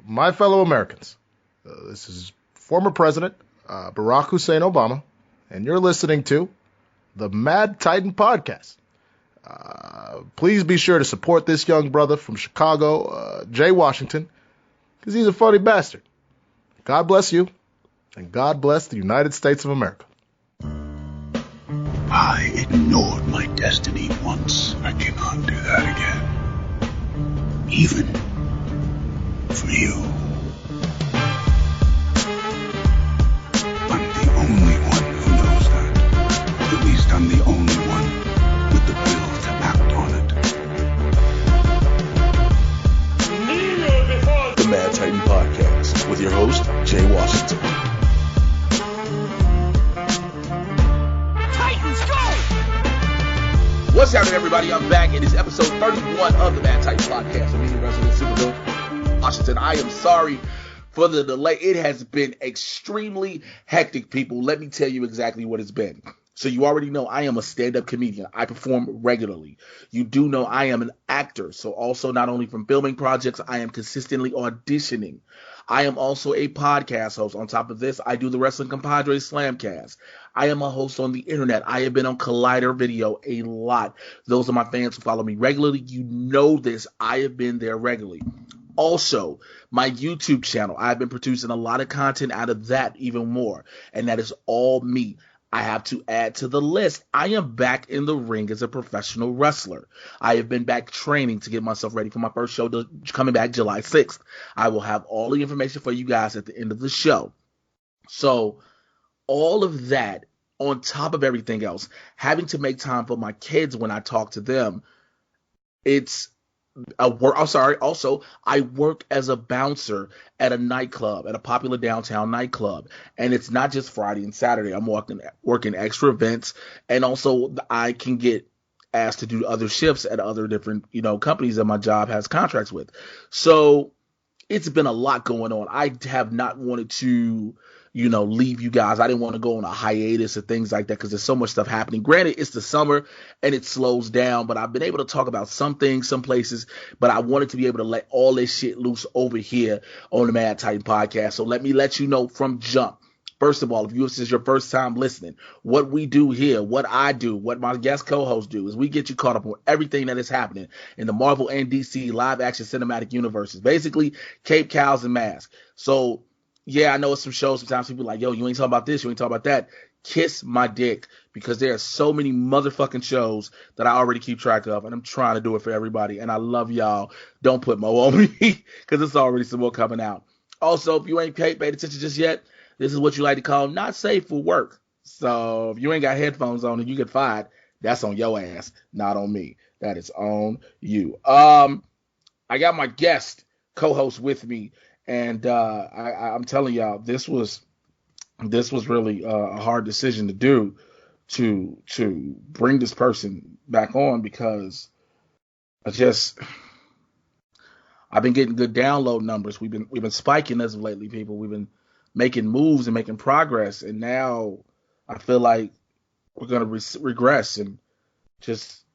my fellow Americans, this is former President Barack Hussein Obama, and you're listening to the Mad Titan Podcast. Please be sure to support this young brother from Chicago, Jay Washington, because he's a funny bastard. God bless you, and God bless the United States of America. I ignored my destiny once. I cannot do that again. Even for you. I'm the only one who knows that. At least I'm the only one with the will to act on it. The Mad Titan Podcast with your host, Jay Washington. What's happening, everybody? I'm back. It is episode 31 of the Mad Titan Podcast. I'm your resident Supergirl, Washington. I am sorry for the delay. It has been extremely hectic, people. Let me tell you exactly what it's been. So you already know I am a stand-up comedian. I perform regularly. You do know I am an actor. So also not only from filming projects, I am consistently auditioning. I am also a podcast host. On top of this, I do the Wrestling Compadre Slamcast. I am a host on the internet. I have been on Collider Video a lot. Those are my fans who follow me regularly. You know this. I have been there regularly. Also, my YouTube channel. I've been producing a lot of content out of that even more. And that is all me. I have to add to the list, I am back in the ring as a professional wrestler. I have been back training to get myself ready for my first show coming back July 6th. I will have all the information for you guys at the end of the show. So all of that on top of everything else, having to make time for my kids when I talk to them, it's a work. I'm sorry. Also, I work as a bouncer at a nightclub, at a popular downtown nightclub, and it's not just Friday and Saturday. I'm working extra events, and also I can get asked to do other shifts at other different, companies that my job has contracts with. So it's been a lot going on. I have not wanted to leave you guys. I didn't want to go on a hiatus or things like that because there's so much stuff happening. Granted, it's the summer and it slows down, but I've been able to talk about some things, some places, but I wanted to be able to let all this shit loose over here on the Mad Titan Podcast. So let me let you know from jump. First of all, if this is your first time listening, what we do here, what I do, what my guest co-hosts do is we get you caught up on everything that is happening in the Marvel and DC live action cinematic universes. Basically, cape, cows, and masks. So yeah, I know it's some shows. Sometimes people are like, yo, you ain't talking about this, you ain't talking about that. Kiss my dick, because there are so many motherfucking shows that I already keep track of, and I'm trying to do it for everybody. And I love y'all. Don't put more on me, because there's already some more coming out. Also, if you ain't paid attention just yet, this is what you like to call not safe for work. So if you ain't got headphones on and you get fired, that's on your ass, not on me. That is on you. I got my guest co-host with me. And I'm telling y'all, this was really a hard decision to do, to bring this person back on, because I've been getting good download numbers. We've been spiking as of lately, people. We've been making moves and making progress, and now I feel like we're gonna regress and just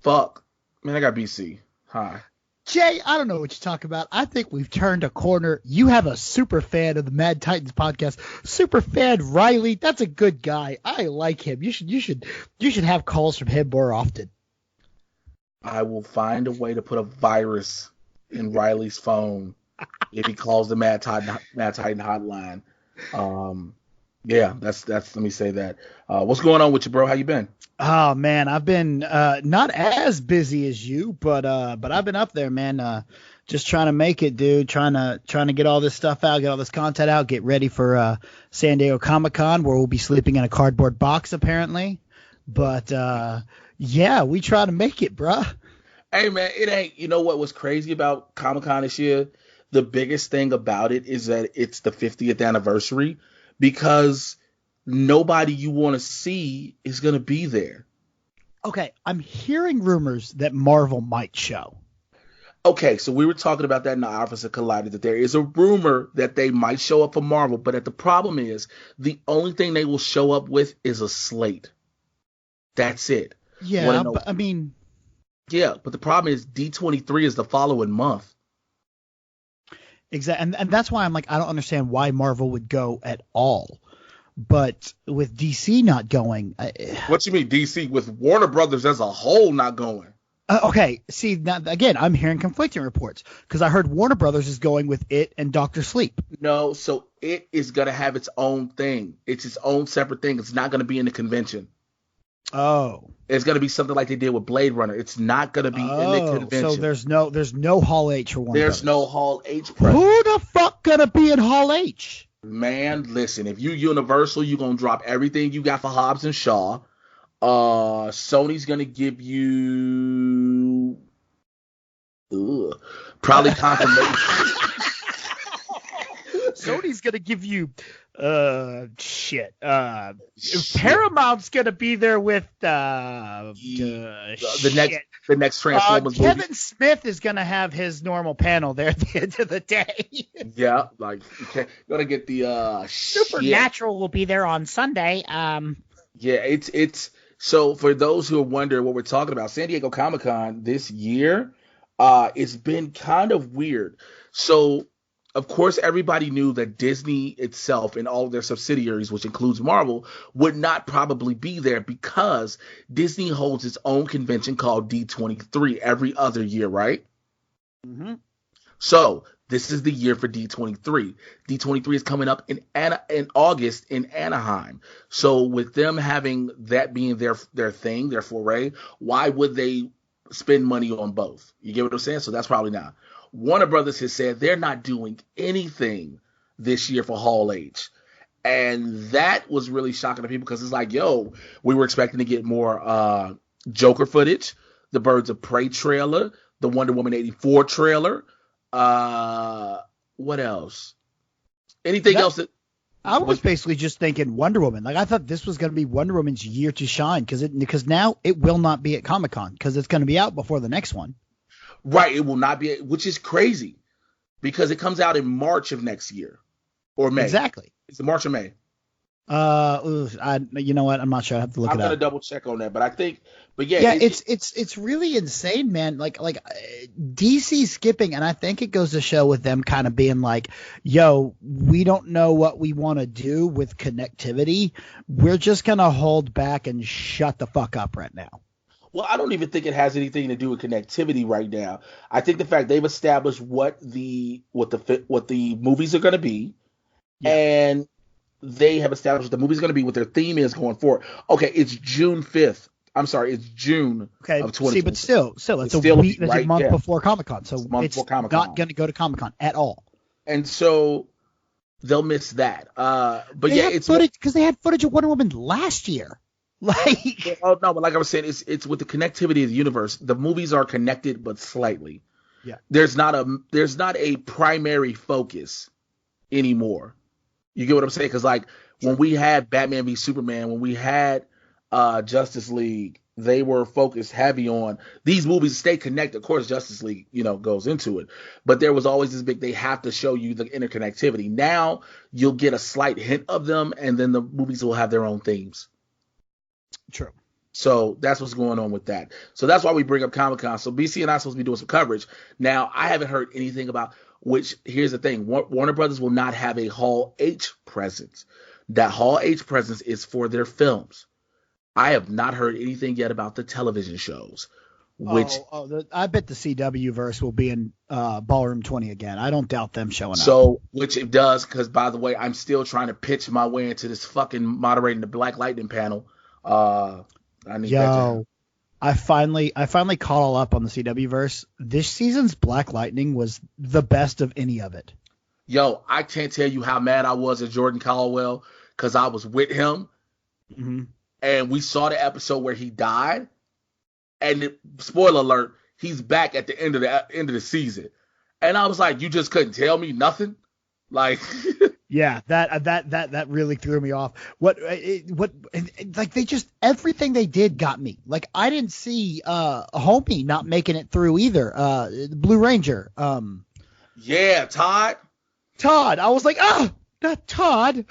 fuck. Man, I got BC. Hi. Jay, I don't know what you're talking about. I think we've turned a corner. You have a super fan of the Mad Titans podcast. Super fan Riley. That's a good guy. I like him. You should have calls from him more often. I will find a way to put a virus in Riley's phone if he calls the Mad Titan hotline. Yeah, that's let me say that. What's going on with you, bro? How you been? Oh man, I've been not as busy as you, but I've been up there, man. Just trying to make it, dude. Trying to get all this stuff out, get all this content out, get ready for San Diego Comic-Con, where we'll be sleeping in a cardboard box apparently. But yeah, we try to make it, bruh. Hey man, it ain't. You know what was crazy about Comic-Con this year? The biggest thing about it is that it's the 50th anniversary, because nobody you want to see is going to be there. Okay, I'm hearing rumors that Marvel might show. Okay, so we were talking about that in the office of Collider, that there is a rumor that they might show up for Marvel, but the problem is the only thing they will show up with is a slate. That's it. Yeah, but, I mean... Yeah, but the problem is D23 is the following month. Exactly, and that's why I'm like, I don't understand why Marvel would go at all. But with DC not going, What you mean DC with Warner Brothers as a whole not going? Okay, see, now, again, I'm hearing conflicting reports because I heard Warner Brothers is going with It and Doctor Sleep. No, so It is going to have its own thing. It's its own separate thing. It's not going to be in the convention. Oh. It's going to be something like they did with Blade Runner. It's not going to be in the convention. So there's no Hall H for Warner There's Brothers. no Hall H presence. Who the fuck gonna be in Hall H? Man, listen, if you Universal, you're going to drop everything you got for Hobbs and Shaw. Sony's going to give you probably confirmation. Sony's gonna give you Paramount's gonna be there with the next Transformers movie. Kevin Smith is gonna have his normal panel there at the end of the day. Yeah, like gonna get the Supernatural will be there on Sunday. Yeah, it's so for those who are wondering what we're talking about, San Diego Comic-Con this year, it's been kind of weird. So of course, everybody knew that Disney itself and all of their subsidiaries, which includes Marvel, would not probably be there because Disney holds its own convention called D23 every other year, right? Mm-hmm. So this is the year for D23. D23 is coming up in August in Anaheim. So with them having that being their thing, their foray, why would they spend money on both? You get what I'm saying? So that's probably not. Warner Brothers has said they're not doing anything this year for Hall H. And that was really shocking to people because it's like, yo, we were expecting to get more Joker footage, the Birds of Prey trailer, the Wonder Woman 84 trailer. What else? Anything else that... I was basically just thinking Wonder Woman. Like, I thought this was going to be Wonder Woman's year to shine because now it will not be at Comic-Con because it's going to be out before the next one. Right, it will not be, which is crazy because it comes out in March of next year or May. Exactly. It's March or May. You know what? I'm not sure. I have to look it up. I'm gonna double check on that, but I think, it's really insane, man. Like DC skipping, and I think it goes to show with them kind of being like, yo, we don't know what we want to do with connectivity. We're just gonna hold back and shut the fuck up right now. Well, I don't even think it has anything to do with connectivity right now. I think the fact they've established what the movies are going to be, and they have established what the movies are going to be, what their theme is going forward. Okay, it's June 5th. I'm sorry, it's June of 2020. See, but still, it's a week, it's a month before Comic-Con, so it's not going to go to Comic-Con at all. And so they'll miss that. But it's footage because they had footage of Wonder Woman last year. Like, oh no, but like I was saying, it's with the connectivity of the universe. The movies are connected, but slightly. Yeah. There's not a primary focus anymore. You get what I'm saying? Because like when we had Batman v Superman, when we had Justice League, they were focused heavy on these movies. Stay connected. Of course, Justice League, goes into it, but there was always this big. They have to show you the interconnectivity. Now you'll get a slight hint of them, and then the movies will have their own themes. True. So that's what's going on with that. So that's why we bring up Comic-Con. So BC and I are supposed to be doing some coverage. Now, I haven't heard anything about which. Here's the thing. Warner Brothers will not have a Hall H presence. That Hall H presence is for their films. I have not heard anything yet about the television shows. I bet the CW verse will be in Ballroom 20 again. I don't doubt them showing up. So, which it does, because by the way, I'm still trying to pitch my way into this fucking moderating the Black Lightning panel. I finally caught all up on the CW verse. This season's Black Lightning was the best of any of it. Yo, I can't tell you how mad I was at Jordan Caldwell because I was with him, and we saw the episode where he died, and spoiler alert, he's back at the end of the season, and I was like, you just couldn't tell me nothing, like. Yeah, that really threw me off. Like they just everything they did got me. Like I didn't see Homie not making it through either. Blue Ranger. Yeah, Todd. I was like, not Todd.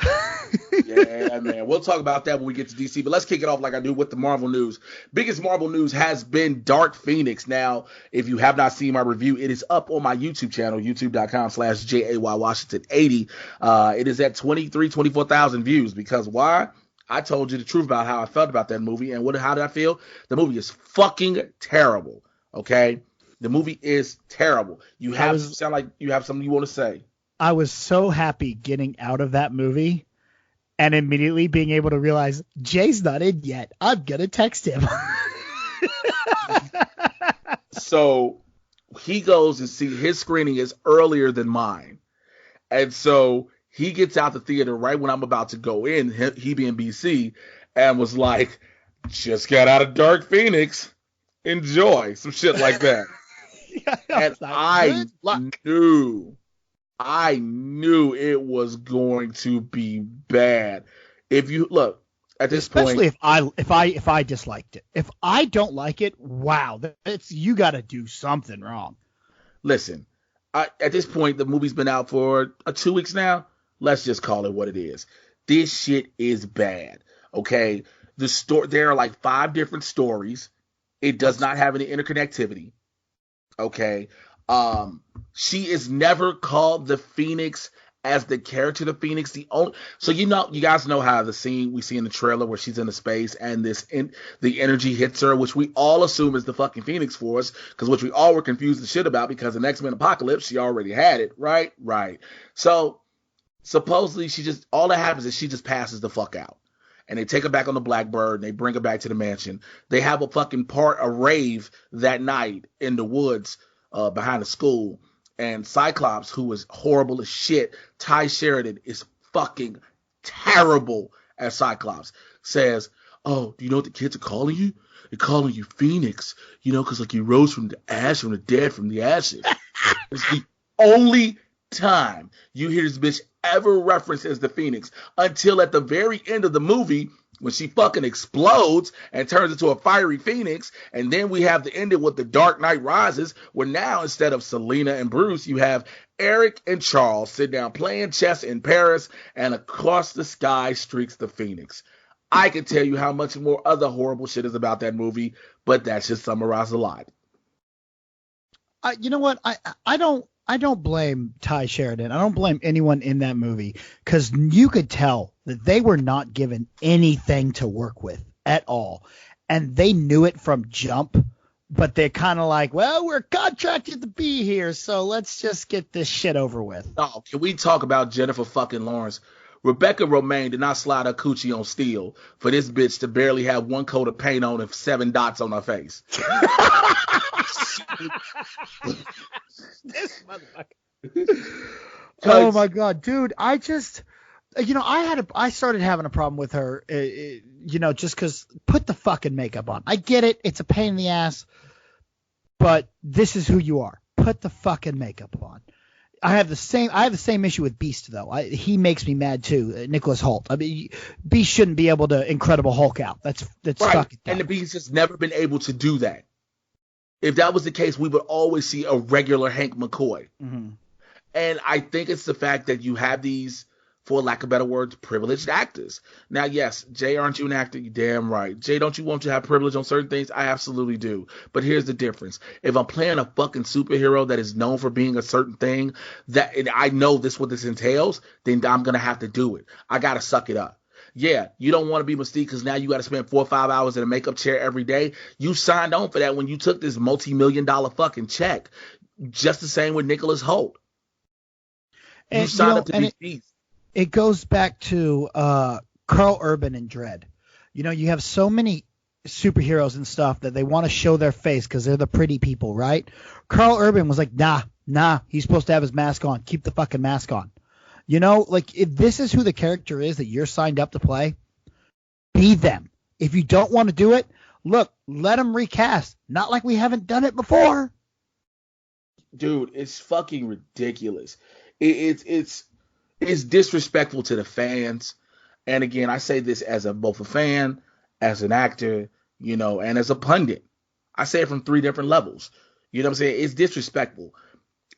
Yeah, man. We'll talk about that when we get to DC, but let's kick it off like I do with the Marvel news. Biggest Marvel news has been Dark Phoenix. Now, if you have not seen my review, it is up on my YouTube channel, youtube.com/JAYWashington80. It is at 24,000 views because why? I told you the truth about how I felt about that movie, and how did I feel? The movie is fucking terrible, okay? The movie is terrible. You sound like you have something you want to say. I was so happy getting out of that movie and immediately being able to realize Jay's not in yet. I'm going to text him. So he goes and see his screening is earlier than mine. And so he gets out the theater right when I'm about to go in, he being BC, and was like, just got out of Dark Phoenix. Enjoy. Some shit like that. Yeah, and I knew it was going to be bad. If you look at this especially point, if I disliked it, if I don't like it, wow, you got to do something wrong. Listen, at this point, the movie's been out for 2 weeks now. Let's just call it what it is. This shit is bad. Okay, there are like 5 different stories. It does not have any interconnectivity. Okay. She is never called the Phoenix as the character the Phoenix. So you guys know how the scene we see in the trailer where she's in the space and the energy hits her, which we all assume is the fucking Phoenix Force, because which we all were confused the shit about because in X-Men Apocalypse she already had it, right? Right. So supposedly all that happens is she just passes the fuck out. And they take her back on the Blackbird and they bring her back to the mansion. They have a rave that night in the woods behind the school. And Cyclops, who is horrible as shit, Ty Sheridan is fucking terrible as Cyclops, says, oh, do you know what the kids are calling you? They're calling you Phoenix, because like you rose from the dead, from the ashes. It's the only time you hear this bitch ever referenced as the Phoenix until at the very end of the movie when she fucking explodes and turns into a fiery phoenix. And then we have the ending with the Dark Knight Rises, where now instead of Selena and Bruce, you have Eric and Charles sit down playing chess in Paris, and across the sky streaks the Phoenix. I could tell you how much more other horrible shit is about that movie, but that should summarize a lot. You know what? I don't blame Ty Sheridan. I don't blame anyone in that movie, because you could tell that they were not given anything to work with at all. And they knew it from jump, but they're kind of like, well, we're contracted to be here, so let's just get this shit over with. Oh, can we talk about Jennifer fucking Lawrence? Rebecca Romaine did not slide her coochie on steel for this bitch to barely have 1 coat of paint on and 7 dots on her face. This motherfucker. Oh my god, dude! I just, I started having a problem with her, just because put the fucking makeup on. I get it; it's a pain in the ass, but this is who you are. Put the fucking makeup on. I have the same issue with Beast though. He makes me mad too. Nicholas Hoult. I mean, Beast shouldn't be able to Incredible Hulk out. That's right. Fucking dumb. And the Beast has never been able to do that. If that was the case, we would always see a regular Hank McCoy. Mm-hmm. And I think it's the fact that you have these, for lack of better words, privileged actors. Now, yes, Jay, aren't you an actor? You're damn right. Jay, don't you want to have privilege on certain things? I absolutely do. But here's the difference. If I'm playing a fucking superhero that is known for being a certain thing, and I know what this entails, then I'm going to have to do it. I got to suck it up. Yeah, you don't want to be Mystique because now you got to spend 4 or 5 hours in a makeup chair every day. You signed on for that when you took this multi-million-dollar fucking check. Just the same with Nicholas Hoult. You signed up to be Beast. It goes back to Carl Urban and Dredd. You have so many superheroes and stuff that they want to show their face because they're the pretty people, right? Carl Urban was like, nah, he's supposed to have his mask on. Keep the fucking mask on. If this is who the character is that you're signed up to play, be them. If you don't want to do it, look, let them recast. Not like we haven't done it before. Dude, it's fucking ridiculous. It's disrespectful to the fans. And again, I say this as both a fan, as an actor, and as a pundit. I say it from 3 different levels. You know what I'm saying? It's disrespectful.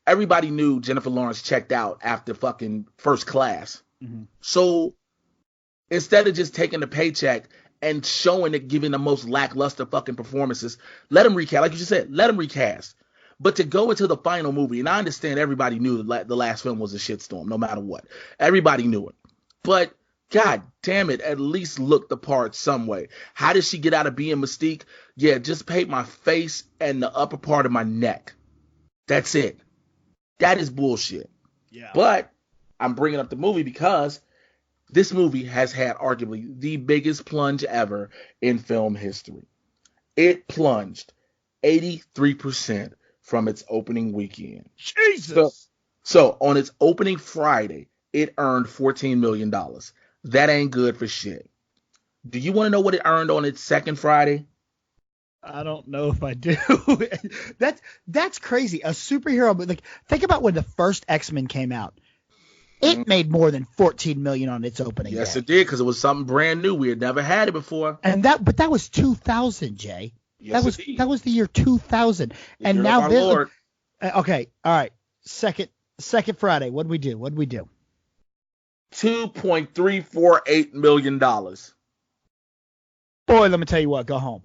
Everybody knew Jennifer Lawrence checked out after fucking First Class. Mm-hmm. So Instead of just taking the paycheck and showing it, giving the most lackluster fucking performances, let them recast. Like you just said, let them recast. But to go into the final movie, and I understand everybody knew the last film was a shitstorm, no matter what. Everybody knew it. But God damn it, at least look the part some way. How did she get out of being Mystique? Yeah, just paint my face and the upper part of my neck. That's it. That is bullshit. Yeah. But I'm bringing up the movie because this movie has had arguably the biggest plunge ever in film history. It plunged 83% from its opening weekend. Jesus! So on its opening Friday, it earned $14 million. That ain't good for shit. Do you want to know what it earned on its second Friday? I don't know if I do. That's crazy. A superhero, like, think about when the first X-Men came out. It made more than $14 million on its opening. Yes, day. it did, because it was something brand new. We had never had it before. But that was 2000, Jay. Yes, that was the year 2000. And now this. Okay, all right. Second Friday. What'd we do? $2.348 million. Boy, let me tell you what. Go home.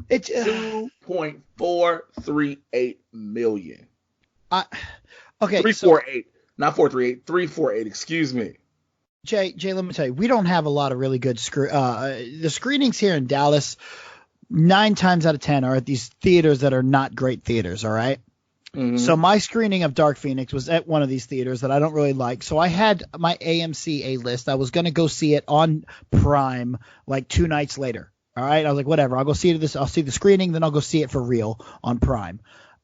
It's $2.438 million. Okay. 348, not 438, 348. Excuse me. Jay, let me tell you, we don't have a lot of really good the screenings here in Dallas. 9 times out of 10 are at these theaters that are not great theaters. All right. Mm-hmm. So my screening of Dark Phoenix was at one of these theaters that I don't really like. So I had my AMC A-list. I was going to go see it on Prime like 2 nights later. All right. I was like, whatever. I'll go see this. I'll see the screening. Then I'll go see it for real on Prime.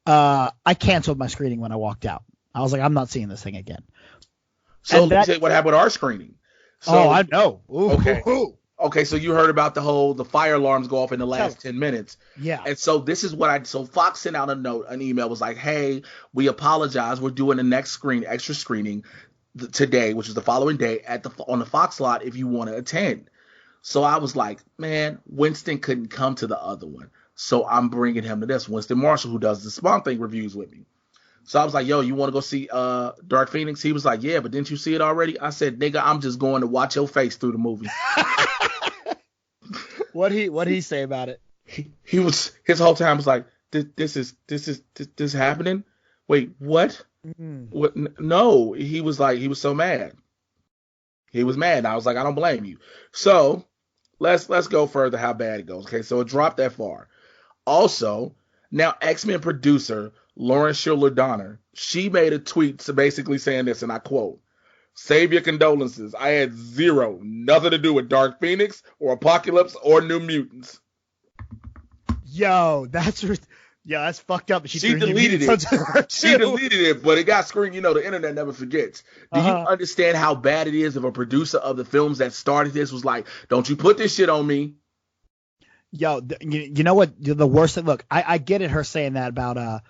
I canceled my screening when I walked out. I was like, I'm not seeing this thing again. So let me tell you what happened with our screening. So, I know. Ooh, okay. Ooh. Okay, so you heard about the fire alarms go off in the last 10 minutes. Yeah. And so this is what so Fox sent out an email, was like, hey, we apologize. We're doing the next extra screening today, which is the following day on the Fox lot if you want to attend. So I was like, man, Winston couldn't come to the other one. So I'm bringing him to this. Winston Marshall, who does the Spawn Thing reviews with me. So I was like, yo, you want to go see Dark Phoenix? He was like, yeah, but didn't you see it already? I said, nigga, I'm just going to watch your face through the movie. What'd he say about it? He was, his whole time was like, this is happening? Wait, what? Mm-hmm. What? No, he was so mad. He was mad. And I was like, I don't blame you. So let's go further how bad it goes. Okay, so it dropped that far. Also, now X-Men producer Lauren Schiller Donner, she made a tweet basically saying this, and I quote, "Save your condolences. I had nothing to do with Dark Phoenix or Apocalypse or New Mutants." Yo, that's fucked up. She deleted it. She deleted it, but it got screened. You know, the internet never forgets. Do you understand how bad it is if a producer of the films that started this was like, "Don't you put this shit on me"? Yo, you know what? The worst. Look, I get it. Her saying that about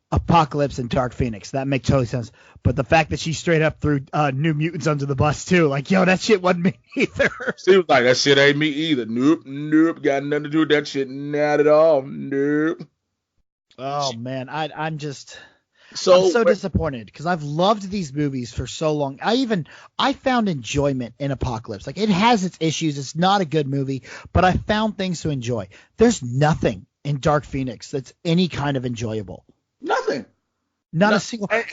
Apocalypse and Dark Phoenix, that makes totally sense. But the fact that she straight up threw New Mutants under the bus too, like, yo, that shit wasn't me either. She was like, that shit ain't me either. Nope, got nothing to do with that shit, not at all. Nope. Oh man, I'm so disappointed because I've loved these movies for so long. I found enjoyment in Apocalypse. Like, it has its issues. It's not a good movie, but I found things to enjoy. There's nothing in Dark Phoenix that's any kind of enjoyable. Nothing. Not a single. What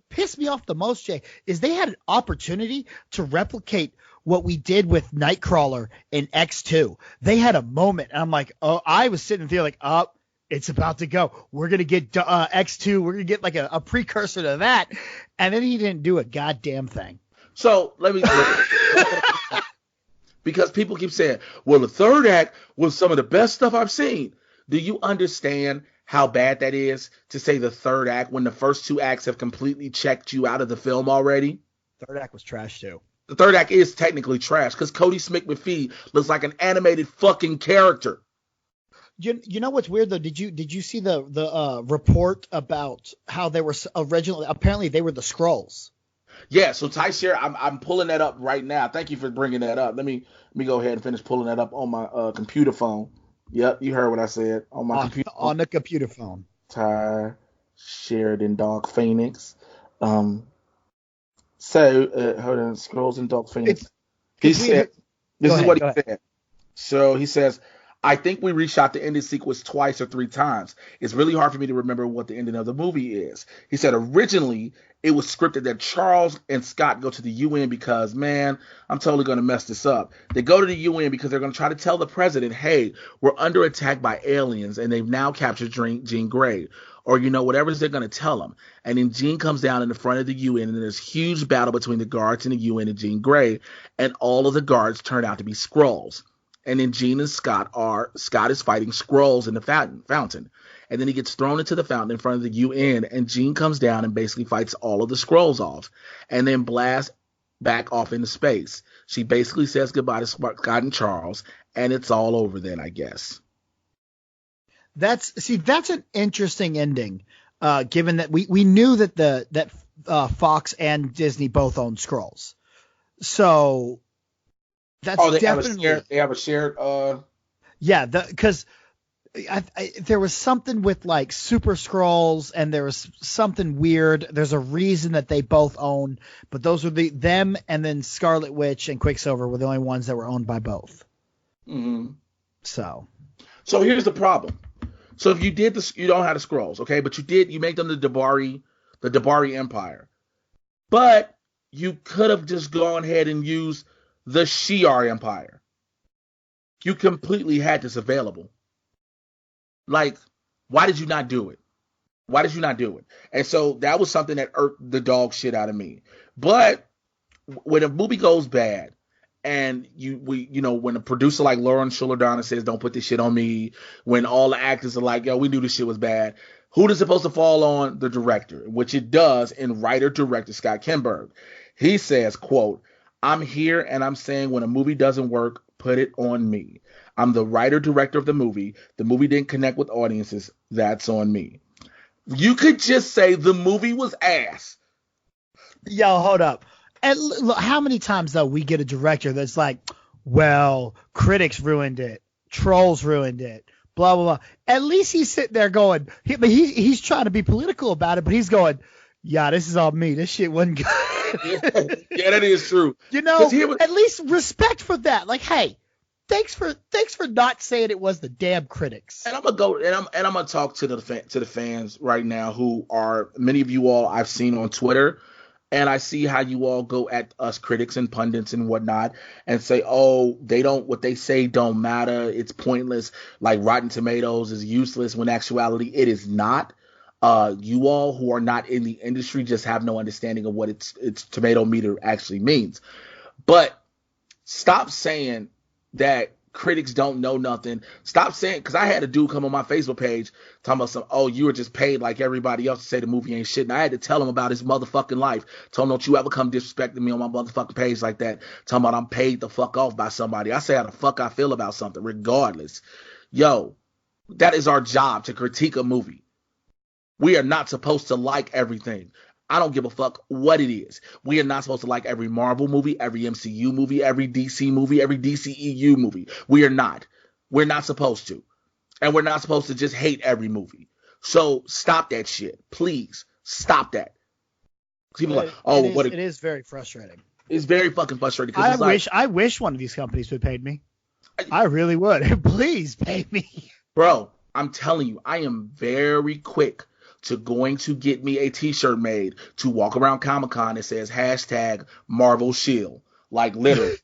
pissed me off the most, Jay, is they had an opportunity to replicate what we did with Nightcrawler in X2. They had a moment, and I'm like, oh, I was sitting there like, oh, it's about to go. We're going to get X2. We're going to get like a precursor to that. And then he didn't do a goddamn thing. So let me because people keep saying, well, the third act was some of the best stuff I've seen. Do you understand how bad that is to say the third act when the first 2 acts have completely checked you out of the film already? Third act was trash too. The third act is technically trash because Cody Smith-McPhee looks like an animated fucking character. You know what's weird though? Did you see the report about how they were originally? Apparently they were the Skrulls. Yeah. So Ty-Share, I'm pulling that up right now. Thank you for bringing that up. Let me go ahead and finish pulling that up on my computer phone. Yep, you heard what I said on my computer. On the computer phone. Ty-Share. Sheridan Dog Phoenix. Hold on, Scrolls and Dog Phoenix. He said, this is what he said. So he says, I think we reshot the ending sequence twice or three times. It's really hard for me to remember what the ending of the movie is. He said originally it was scripted that Charles and Scott go to the UN because, man, I'm totally going to mess this up. They go to the UN because they're going to try to tell the president, hey, we're under attack by aliens and they've now captured Jean Grey. Or, whatever they're going to tell him. And then Jean comes down in the front of the UN and there's a huge battle between the guards and the UN and Jean Grey. And all of the guards turn out to be Skrulls. And then Jean and Scott is fighting Skrulls in the fountain. And then he gets thrown into the fountain in front of the UN, and Jean comes down and basically fights all of the Skrulls off, and then blasts back off into space. She basically says goodbye to Scott and Charles, and it's all over then, I guess. That's an interesting ending, given that we knew that Fox and Disney both own Skrulls. So that's definitely they have a shared. Yeah, because there was something with like Super Skrulls, and there was something weird. There's a reason that they both own, but those were them, and then Scarlet Witch and Quicksilver were the only ones that were owned by both. Mm-hmm. So here's the problem. So if you did this, you don't have the Skrulls, okay? But you make them the Dabari Empire. But you could have just gone ahead and used the Shi'ar Empire. You completely had this available. Like, why did you not do it? Why did you not do it? And so that was something that irked the dog shit out of me. But when a movie goes bad, and when a producer like Lauren Shuler-Donna says, don't put this shit on me, when all the actors are like, yo, we knew this shit was bad, who is supposed to fall on? The director, which it does in writer-director Scott Kinberg. He says, quote, I'm here and I'm saying when a movie doesn't work, put it on me. I'm the writer-director of the movie. The movie didn't connect with audiences. That's on me. You could just say the movie was ass. Yo, hold up. And look, how many times, though, we get a director that's like, well, critics ruined it. Trolls ruined it. Blah, blah, blah. At least he's sitting there going, he's trying to be political about it, but he's going, yeah, this is all me. This shit wasn't good. Yeah, that is true. At least respect for that. Like, hey, thanks for not saying it was the damn critics. And I'm gonna go and I'm gonna talk to the fans right now, who are many of you all I've seen on Twitter, and I see how you all go at us critics and pundits and whatnot and say, oh, what they say don't matter. It's pointless. Like Rotten Tomatoes is useless, when actuality it is not. You all who are not in the industry just have no understanding of what its tomato meter actually means. But stop saying that critics don't know nothing. Stop saying, because I had a dude come on my Facebook page talking about you were just paid like everybody else to say the movie ain't shit. And I had to tell him about his motherfucking life. Told him, don't you ever come disrespecting me on my motherfucking page like that. Talking about I'm paid the fuck off by somebody. I say how the fuck I feel about something regardless. Yo, that is our job, to critique a movie. We are not supposed to like everything. I don't give a fuck what it is. We are not supposed to like every Marvel movie, every MCU movie, every DC movie, every DCEU movie. We are not. We're not supposed to. And we're not supposed to just hate every movie. So stop that shit. Please stop that. People are like, it is very frustrating. It's very fucking frustrating. I wish one of these companies would pay me. I really would. Please pay me. Bro, I'm telling you, I am very quick to going to get me a t-shirt made to walk around Comic-Con that says #Marvel Shield. Like, literally.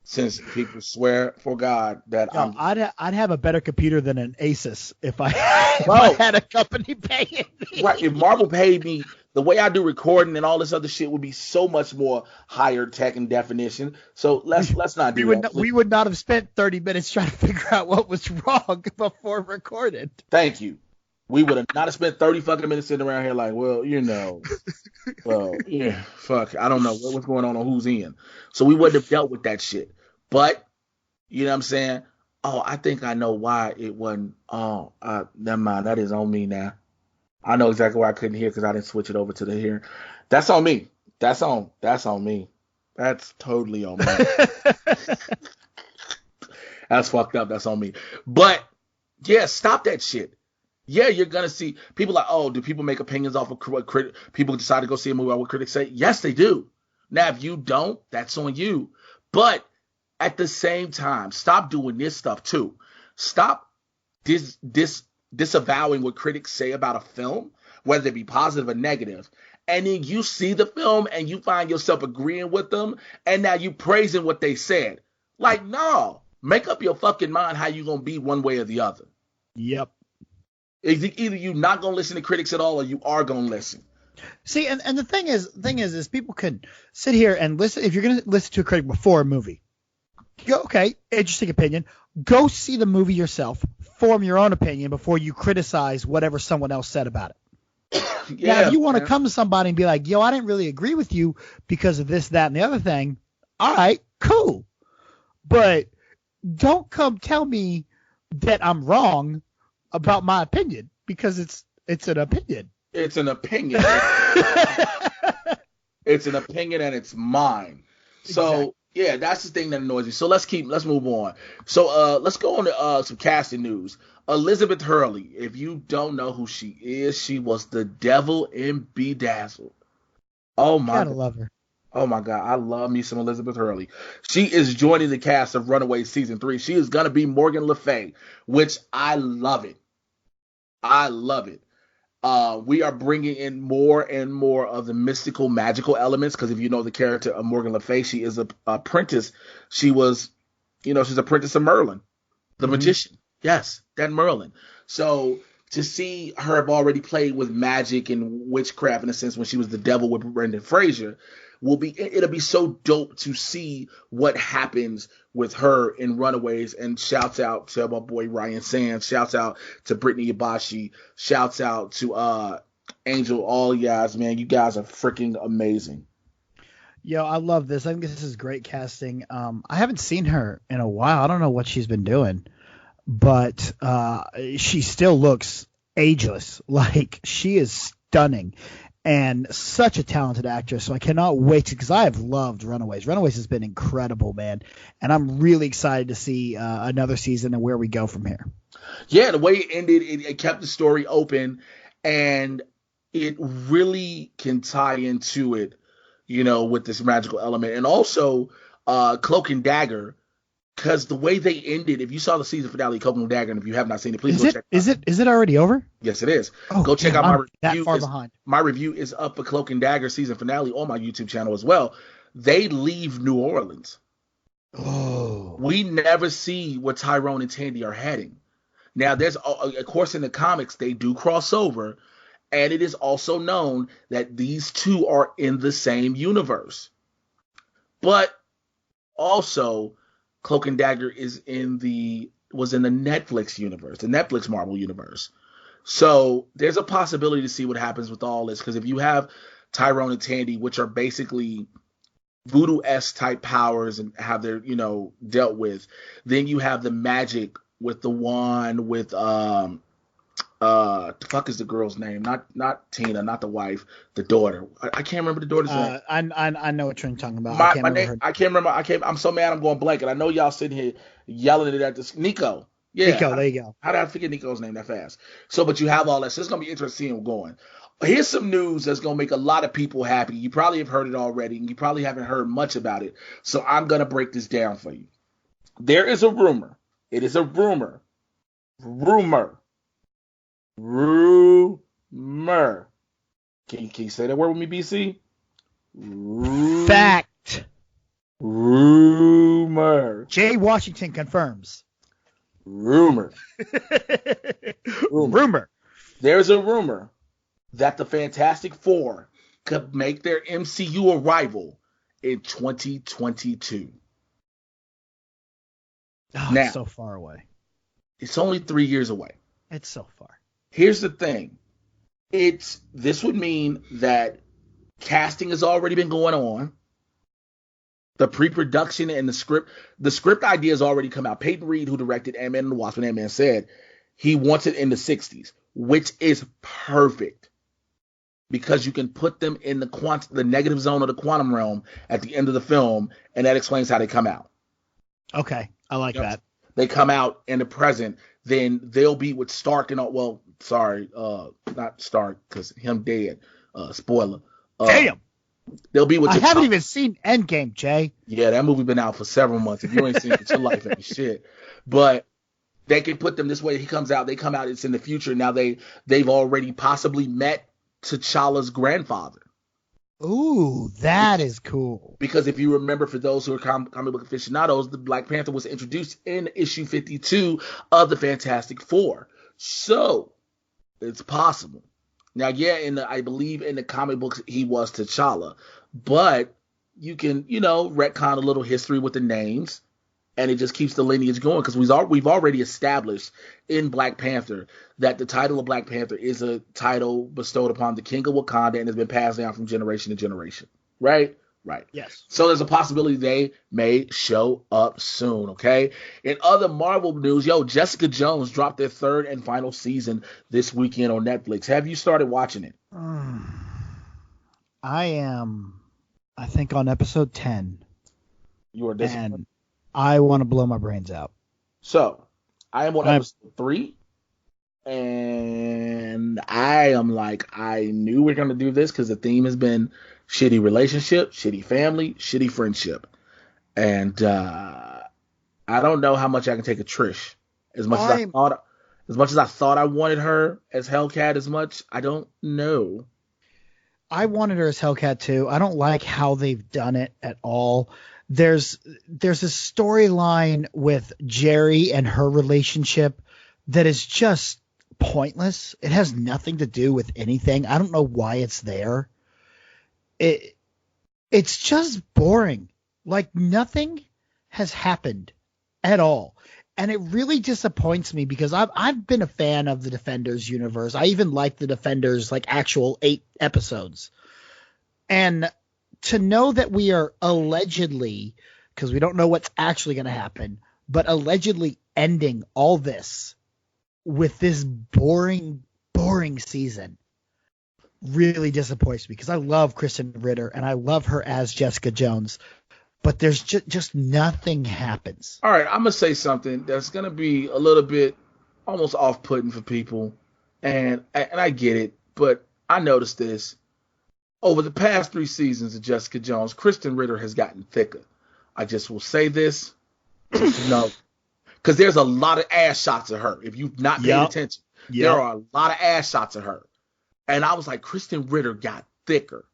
Since people swear for God that I'd have a better computer than an Asus if I had a company paying me. Right, if Marvel paid me, the way I do recording and all this other shit would be so much more higher tech and definition. So let's not do that. We would not have spent 30 minutes trying to figure out what was wrong before recorded. Thank you. We would have not have spent 30 fucking minutes sitting around here like, well, yeah, fuck, I don't know what's going on who's in. So we wouldn't have dealt with that shit. But, you know what I'm saying? Oh, I think I know why it wasn't. Oh, never mind. That is on me now. I know exactly why I couldn't hear, because I didn't switch it over to the hearing. That's on me. That's on me. That's totally on me. That's fucked up. That's on me. But, yeah, stop that shit. Yeah, you're gonna see people like, oh, do people make opinions off of what people decide to go see a movie about what critics say? Yes, they do. Now, if you don't, that's on you. But at the same time, stop doing this stuff too. Stop disavowing what critics say about a film, whether it be positive or negative. And then you see the film and you find yourself agreeing with them, and now you praising what they said. Like, no, make up your fucking mind how you gonna be one way or the other. Yep. Either you're not gonna listen to critics at all, or you are gonna listen. See, and the thing is people can sit here and listen. If you're gonna listen to a critic before a movie, go, okay, interesting opinion. Go see the movie yourself. Form your own opinion before you criticize whatever someone else said about it. Now, if you want to come to somebody and be like, yo, I didn't really agree with you because of this, that, and the other thing, all right, cool. But don't come tell me that I'm wrong about my opinion, because it's an opinion. It's an opinion. It's an opinion, and it's mine. So exactly. Yeah, that's the thing that annoys me. So let's move on. So let's go on to some casting news. Elizabeth Hurley, if you don't know who she is, she was the devil in Bedazzled. Oh my Gotta love her. Oh my God, I love me some Elizabeth Hurley. She is joining the cast of Runaways Season 3. She is going to be Morgan Le Fay, which I love it. I love it. We are bringing in more and more of the mystical, magical elements, because if you know the character of Morgan Le Fay, she is an apprentice. She was, she's apprentice of Merlin, the magician. Yes, that Merlin. So to see her have already played with magic and witchcraft, in a sense, when she was the devil with Brendan Fraser, it'll be so dope to see what happens with her in Runaways. And shouts out to my boy Ryan Sands, shouts out to Brittany Yabashi, shouts out to Angel. All you guys, man, you guys are freaking amazing. Yo, I love this. I think this is great casting. I haven't seen her in a while. I don't know what she's been doing, but she still looks ageless. Like, she is stunning. And such a talented actress, so I cannot wait because I have loved Runaways. Runaways has been incredible, man, and I'm really excited to see another season and where we go from here. Yeah, the way it ended, it kept the story open, and it really can tie into it, with this magical element. And also Cloak and Dagger, because the way they ended, if you saw the season finale of Cloak and Dagger, and if you have not seen it, please go check it out. Is it already over? Yes, it is. Oh, go check out my review. That far behind. My review is up for Cloak and Dagger season finale on my YouTube channel as well. They leave New Orleans. Oh. We never see where Tyrone and Tandy are heading. Now, there's, of course, in the comics, they do cross over, and it is also known that these two are in the same universe. But also, Cloak and Dagger was in the Netflix universe, the Netflix Marvel universe. So there's a possibility to see what happens with all this, because if you have Tyrone and Tandy, which are basically voodoo-esque type powers and have their, dealt with, then you have the magic with the wand with the fuck is the girl's name? Not Tina, not the wife, the daughter. I can't remember the daughter's name. I know what you're talking about. I can't remember. I'm so mad I'm going blank, and I know y'all sitting here yelling it at this. Nico. Yeah. Nico, there you go. How did I forget Nico's name that fast? So, but you have all that. So it's gonna be interesting seeing what's going. Here's some news that's gonna make a lot of people happy. You probably have heard it already, and you probably haven't heard much about it. So I'm gonna break this down for you. There is a rumor. It is a rumor. Rumor. Can you say that word with me, BC? Fact. Rumor. Jay Washington confirms. Rumor. Rumor. There's a rumor that the Fantastic Four could make their MCU arrival in 2022. Oh, now, it's so far away. It's only 3 years away. It's so far. Here's the thing. This would mean that casting has already been going on. The pre-production and the script idea has already come out. Peyton Reed, who directed Ant-Man and the Wasp, and Ant-Man said he wants it in the 60s, which is perfect because you can put them in the negative zone of the quantum realm at the end of the film, and that explains how they come out. Okay, I like that. They come out in the present, then they'll be with Stark and all. Well, sorry, not Stark, because him dead. Spoiler. Damn. They'll be with. I haven't even seen Endgame, Jay. Yeah, that movie been out for several months. If you ain't seen it, your life ain't shit. But they can put them this way. He comes out. They come out. It's in the future. Now they've already possibly met T'Challa's grandfather. Ooh, that is cool. Because if you remember, for those who are comic book aficionados, the Black Panther was introduced in issue 52 of the Fantastic Four. So it's possible. Now, yeah, I believe in the comic books he was T'Challa, but you can, retcon a little history with the names, and it just keeps the lineage going, because we've already established in Black Panther that the title of Black Panther is a title bestowed upon the King of Wakanda and has been passed down from generation to generation. Right? Right. Yes. So there's a possibility they may show up soon, okay? In other Marvel news, Jessica Jones dropped their third and final season this weekend on Netflix. Have you started watching it? I am, I think, on episode 10. You are disappointed? And I want to blow my brains out. So, I am on episode 3. And I am like, I knew we were going to do this because the theme has been shitty relationship, shitty family, shitty friendship. And I don't know how much I can take of Trish. As much as I thought I wanted her as Hellcat as much, I don't know. I wanted her as Hellcat too. I don't like how they've done it at all. There's a storyline with Jerry and her relationship that is just pointless. It has nothing to do with anything. I don't know why it's there. It's just boring. Like nothing has happened at all. And it really disappoints me because I've been a fan of the Defenders universe. I even like the Defenders like actual 8 episodes. And to know that we are allegedly, because we don't know what's actually going to happen, but allegedly ending all this with this boring season really disappoints me because I love Kristen Ritter and I love her as Jessica Jones, but there's just nothing happens. All right, I'm going to say something that's going to be a little bit almost off-putting for people, and I get it, but I noticed this. Over the past 3 seasons of Jessica Jones, Kristen Ritter has gotten thicker. I just will say this, because there's a lot of ass shots of her. If you've not paid attention, there are a lot of ass shots of her. And I was like, Kristen Ritter got thicker.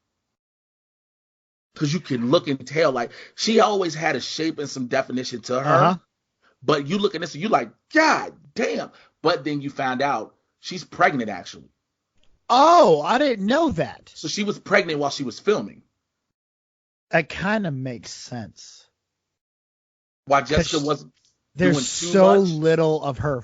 Because you can look and tell, like, she always had a shape and some definition to her. Uh-huh. But you look at this and you're like, God damn. But then you find out she's pregnant, actually. Oh, I didn't know that. So she was pregnant while she was filming. That kind of makes sense. Why Jessica wasn't doing too so much? little of her.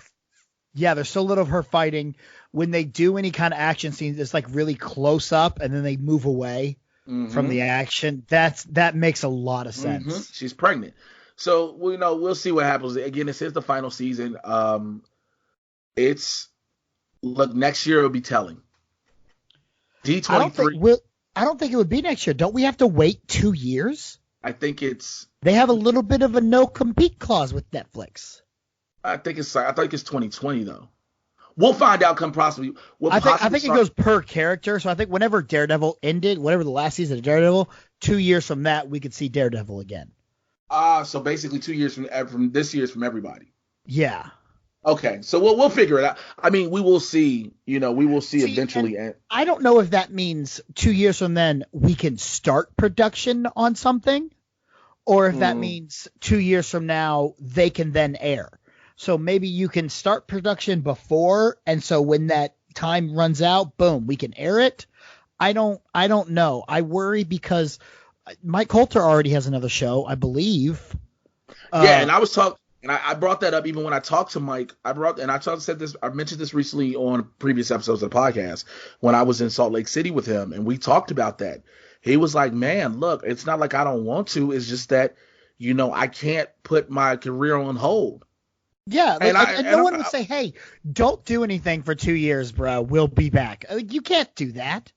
Yeah, there's so little of her fighting. When they do any kind of action scenes, it's like really close up, and then they move away from the action. That makes a lot of sense. Mm-hmm. She's pregnant, so we'll see what happens. Again, this is the final season. Next year it'll be telling. D23. I don't think it would be next year. Don't we have to wait 2 years? I think they have a little bit of a no compete clause with Netflix. I think it's 2020 though. We'll find out come possibly. I think it goes per character. So I think whenever Daredevil ended, whatever the last season of Daredevil, 2 years from that we could see Daredevil again. So basically 2 years from this year's from everybody. Yeah. Okay, so we'll figure it out. I mean, we will see. We will see eventually. I don't know if that means 2 years from then we can start production on something, or if that means 2 years from now they can then air. So maybe you can start production before, and so when that time runs out, boom, we can air it. I don't know. I worry because Mike Coulter already has another show, I believe. Yeah, and I was talking. And I brought that up even when I talked to Mike. I mentioned this recently on previous episodes of the podcast when I was in Salt Lake City with him, and we talked about that. He was like, man, look, it's not like I don't want to. It's just that, I can't put my career on hold. Yeah, and no one would say, hey, don't do anything for 2 years, bro. We'll be back. You can't do that.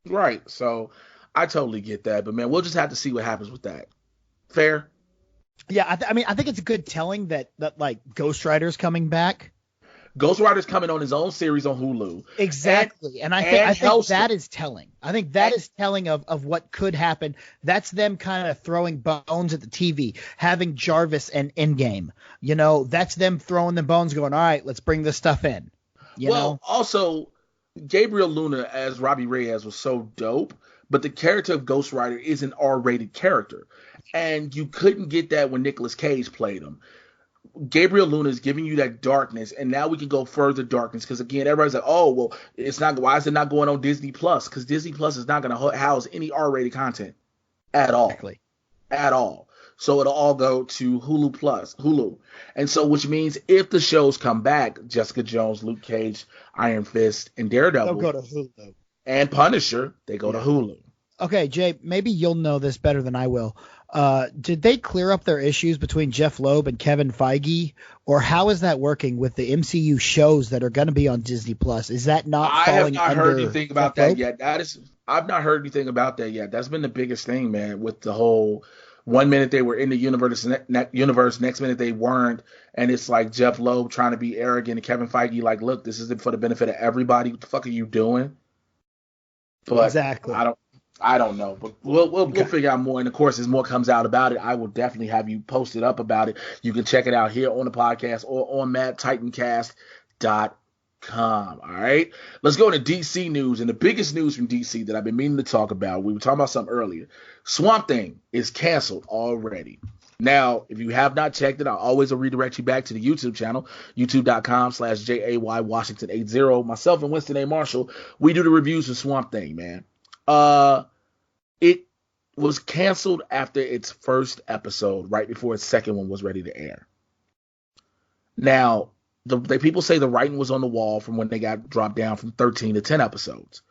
Right. So I totally get that. But, man, we'll just have to see what happens with that. Fair? Yeah, I think it's a good telling that like Ghost Rider's coming back. Ghost Rider's coming on his own series on Hulu. Exactly. And I think that is telling. I think that is telling of what could happen. That's them kind of throwing bones at the TV, having Jarvis and Endgame. You know, that's them throwing the bones going, all right, let's bring this stuff in. You know? Also, Gabriel Luna as Robbie Reyes was so dope, but the character of Ghost Rider is an R-rated character. And you couldn't get that when Nicolas Cage played him. Gabriel Luna is giving you that darkness, and now we can go further darkness because again, everybody's like, "Oh, well, it's not. Why is it not going on Disney Plus? Because Disney Plus is not going to house any R-rated content at all, at all. So it'll all go to Hulu, and so which means if the shows come back, Jessica Jones, Luke Cage, Iron Fist, and Daredevil, they'll go to Hulu, and Punisher, they go to Hulu. Okay, Jay, maybe you'll know this better than I will. Did they clear up their issues between Jeff Loeb and Kevin Feige, or how is that working with the MCU shows that are going to be on Disney Plus? Is that not falling under? I have not heard anything about that yet. I've not heard anything about that yet. That's been the biggest thing, man, with the whole 1 minute they were in the universe, next minute they weren't, and it's like Jeff Loeb trying to be arrogant and Kevin Feige like, look, this isn't for the benefit of everybody. What the fuck are you doing? But exactly. I don't know, but we'll figure out more. And of course, as more comes out about it, I will definitely have you posted up about it. You can check it out here on the podcast or on MadTitanCast.com. All right, let's go into DC news. And the biggest news from DC that I've been meaning to talk about, we were talking about something earlier. Swamp Thing is canceled already. Now, if you have not checked it, I'll always redirect you back to the YouTube channel, youtube.com/JAYWashington80. Myself and Winston A. Marshall, we do the reviews for Swamp Thing, man. It was canceled after its first episode, right before its second one was ready to air. Now, the people say the writing was on the wall from when they got dropped down from 13 to 10 episodes.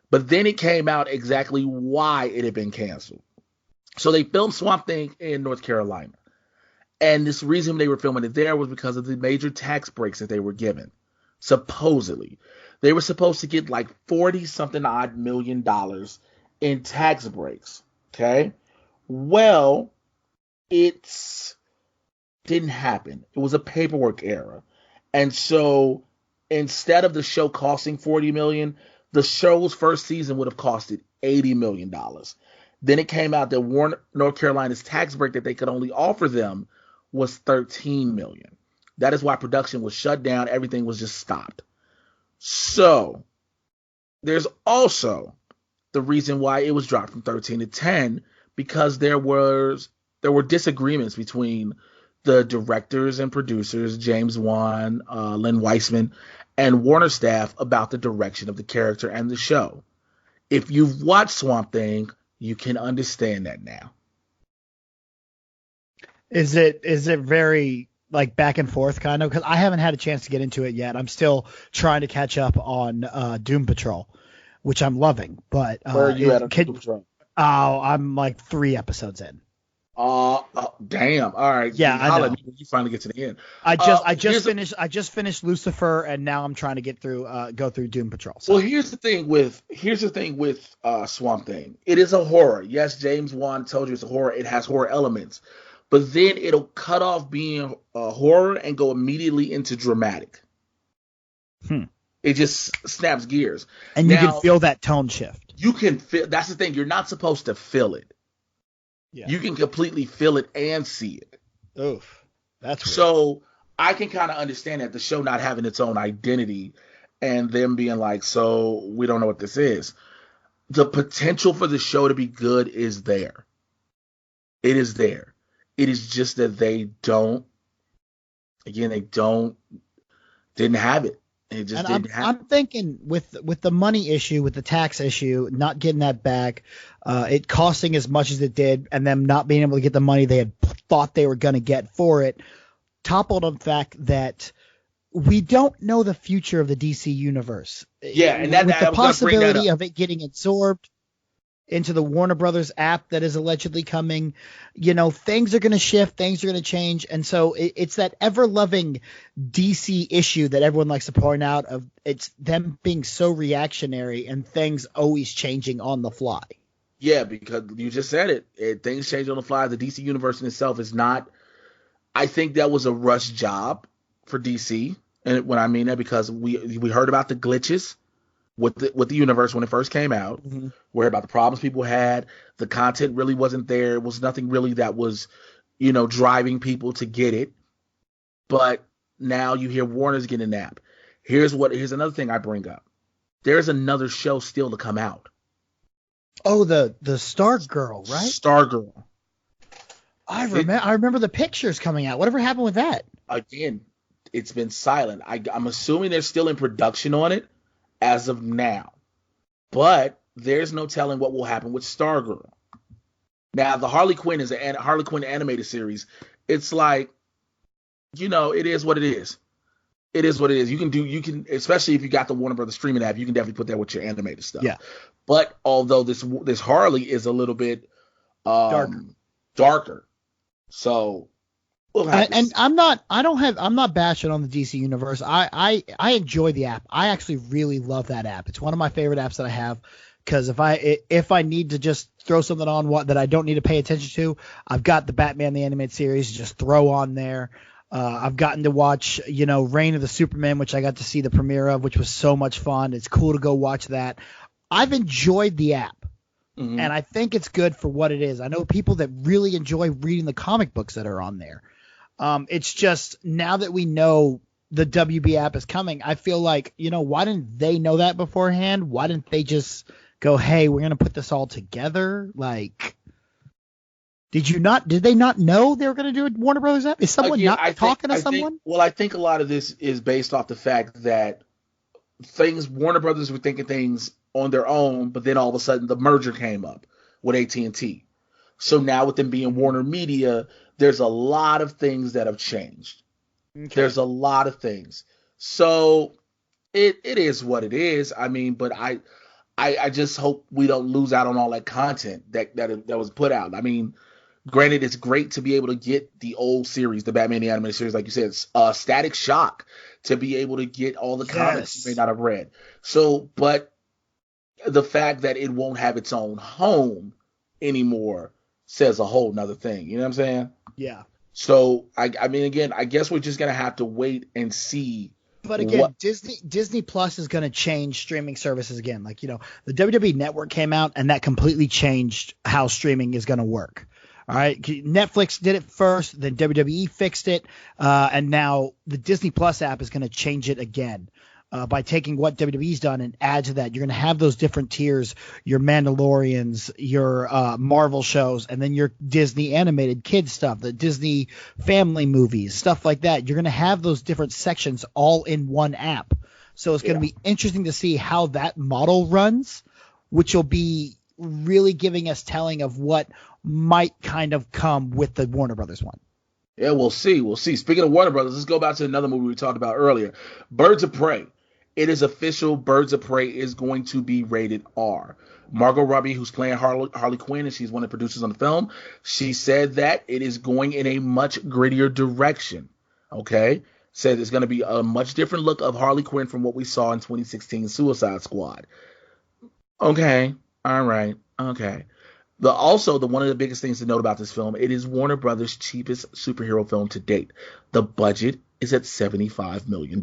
But then it came out exactly why it had been canceled. So they filmed Swamp Thing in North Carolina. And this reason they were filming it there was because of the major tax breaks that they were given. Supposedly. They were supposed to get like $40-something odd million in tax breaks. Okay? Well, it didn't happen. It was a paperwork error. And so instead of the show costing $40 million, the show's first season would have costed $80 million. Then it came out that North Carolina's tax break that they could only offer them was $13 million. That is why production was shut down. Everything was just stopped. So there's also the reason why it was dropped from 13 to 10, because there were disagreements between the directors and producers, James Wan, Len Weissman, and Warner staff about the direction of the character and the show. If you've watched Swamp Thing, you can understand that now. Is it very like back and forth kind of? Because I haven't had a chance to get into it yet. I'm still trying to catch up on Doom Patrol, which I'm loving. But where are you at on Doom Patrol? Oh, I'm like 3 episodes in. Damn. All right. Yeah, I know. You finally get to the end. I just finished Lucifer, and now I'm trying to go through Doom Patrol. So. Well, here's the thing with Swamp Thing. It is a horror. Yes, James Wan told you it's a horror. It has horror elements, but then it'll cut off being a horror and go immediately into dramatic. It just snaps gears, and you can feel that tone shift. You can feel. That's the thing. You're not supposed to feel it. Yeah. You can completely feel it and see it. Oof. That's weird. So I can kind of understand that the show not having its own identity and them being like, so we don't know what this is. The potential for the show to be good is there. It is there. It is just that they didn't have it. It just didn't happen. I'm thinking with the money issue, with the tax issue, not getting that back, it costing as much as it did, and them not being able to get the money they had thought they were going to get for it, toppled on the fact that we don't know the future of the DC universe. Yeah, and with the possibility of it getting absorbed into the Warner Brothers app that is allegedly coming, things are going to shift, things are going to change. And so it's that ever-loving DC issue that everyone likes to point out of it's them being so reactionary and things always changing on the fly. Yeah, because you just said it. Things change on the fly. The DC universe in itself is not – I think that was a rush job for DC. And when I mean that, because we heard about the glitches with the universe when it first came out. Mm-hmm. We heard about the problems people had. The content really wasn't there. It was nothing really that was, driving people to get it. But now you hear Warner's getting an app. Here's another thing I bring up. There's another show still to come out. Oh, the Stargirl, right? Stargirl. I remember the pictures coming out. Whatever happened with that? Again, it's been silent. I'm assuming they're still in production on it as of now. But there's no telling what will happen with Stargirl. Now, the Harley Quinn is a Harley Quinn animated series. It's like, it is what it is. It is what it is. You can, especially if you got the Warner Brothers streaming app, you can definitely put that with your animated stuff. Yeah. But although this Harley is a little bit darker. So we'll have and I'm not bashing on the DC universe. I enjoy the app. I actually really love that app. It's one of my favorite apps that I have, because if I need to just throw something on that I don't need to pay attention to, I've got the Batman the Animated Series to just throw on there. I've gotten to watch, Reign of the Superman, which I got to see the premiere of, which was so much fun. It's cool to go watch that. I've enjoyed the app. Mm-hmm. And I think it's good for what it is. I know people that really enjoy reading the comic books that are on there. It's just, now that we know the WB app is coming, I feel like, why didn't they know that beforehand? Why didn't they just go, hey, we're going to put this all together? Like, did they not know they were going to do a Warner Brothers app? Is someone talking to someone? I think a lot of this is based off the fact that Warner Brothers were thinking things on their own, but then all of a sudden the merger came up with AT&T. So now with them being Warner Media, there's a lot of things that have changed. Okay. There's a lot of things. So it is what it is. I mean, but I just hope we don't lose out on all that content that was put out. I mean, granted, it's great to be able to get the old series, the Batman the Animated Series, like you said, Static Shock, to be able to get all the comics you may not have read. So, but the fact that it won't have its own home anymore says a whole nother thing. You know what I'm saying? Yeah. So, I mean, again, I guess we're just going to have to wait and see. But again, Disney Plus is going to change streaming services again. Like, the WWE Network came out, and that completely changed how streaming is going to work. All right. Netflix did it first, then WWE fixed it. And now the Disney Plus app is going to change it again. By taking what WWE's done and add to that. You're going to have those different tiers, your Mandalorians, your Marvel shows, and then your Disney animated kids stuff, the Disney family movies, stuff like that. You're going to have those different sections all in one app. So it's going to be interesting to see how that model runs, which will be really giving us telling of what might kind of come with the Warner Brothers one. Yeah, we'll see. We'll see. Speaking of Warner Brothers, let's go back to another movie we talked about earlier, Birds of Prey. It is official. Birds of Prey is going to be rated R. Margot Robbie, who's playing Harley Quinn, and she's one of the producers on the film, she said that it is going in a much grittier direction. Okay? Said it's going to be a much different look of Harley Quinn from what we saw in 2016 Suicide Squad. Okay. All right. Okay. Also, one of the biggest things to note about this film, it is Warner Brothers' cheapest superhero film to date. The budget is at $75 million.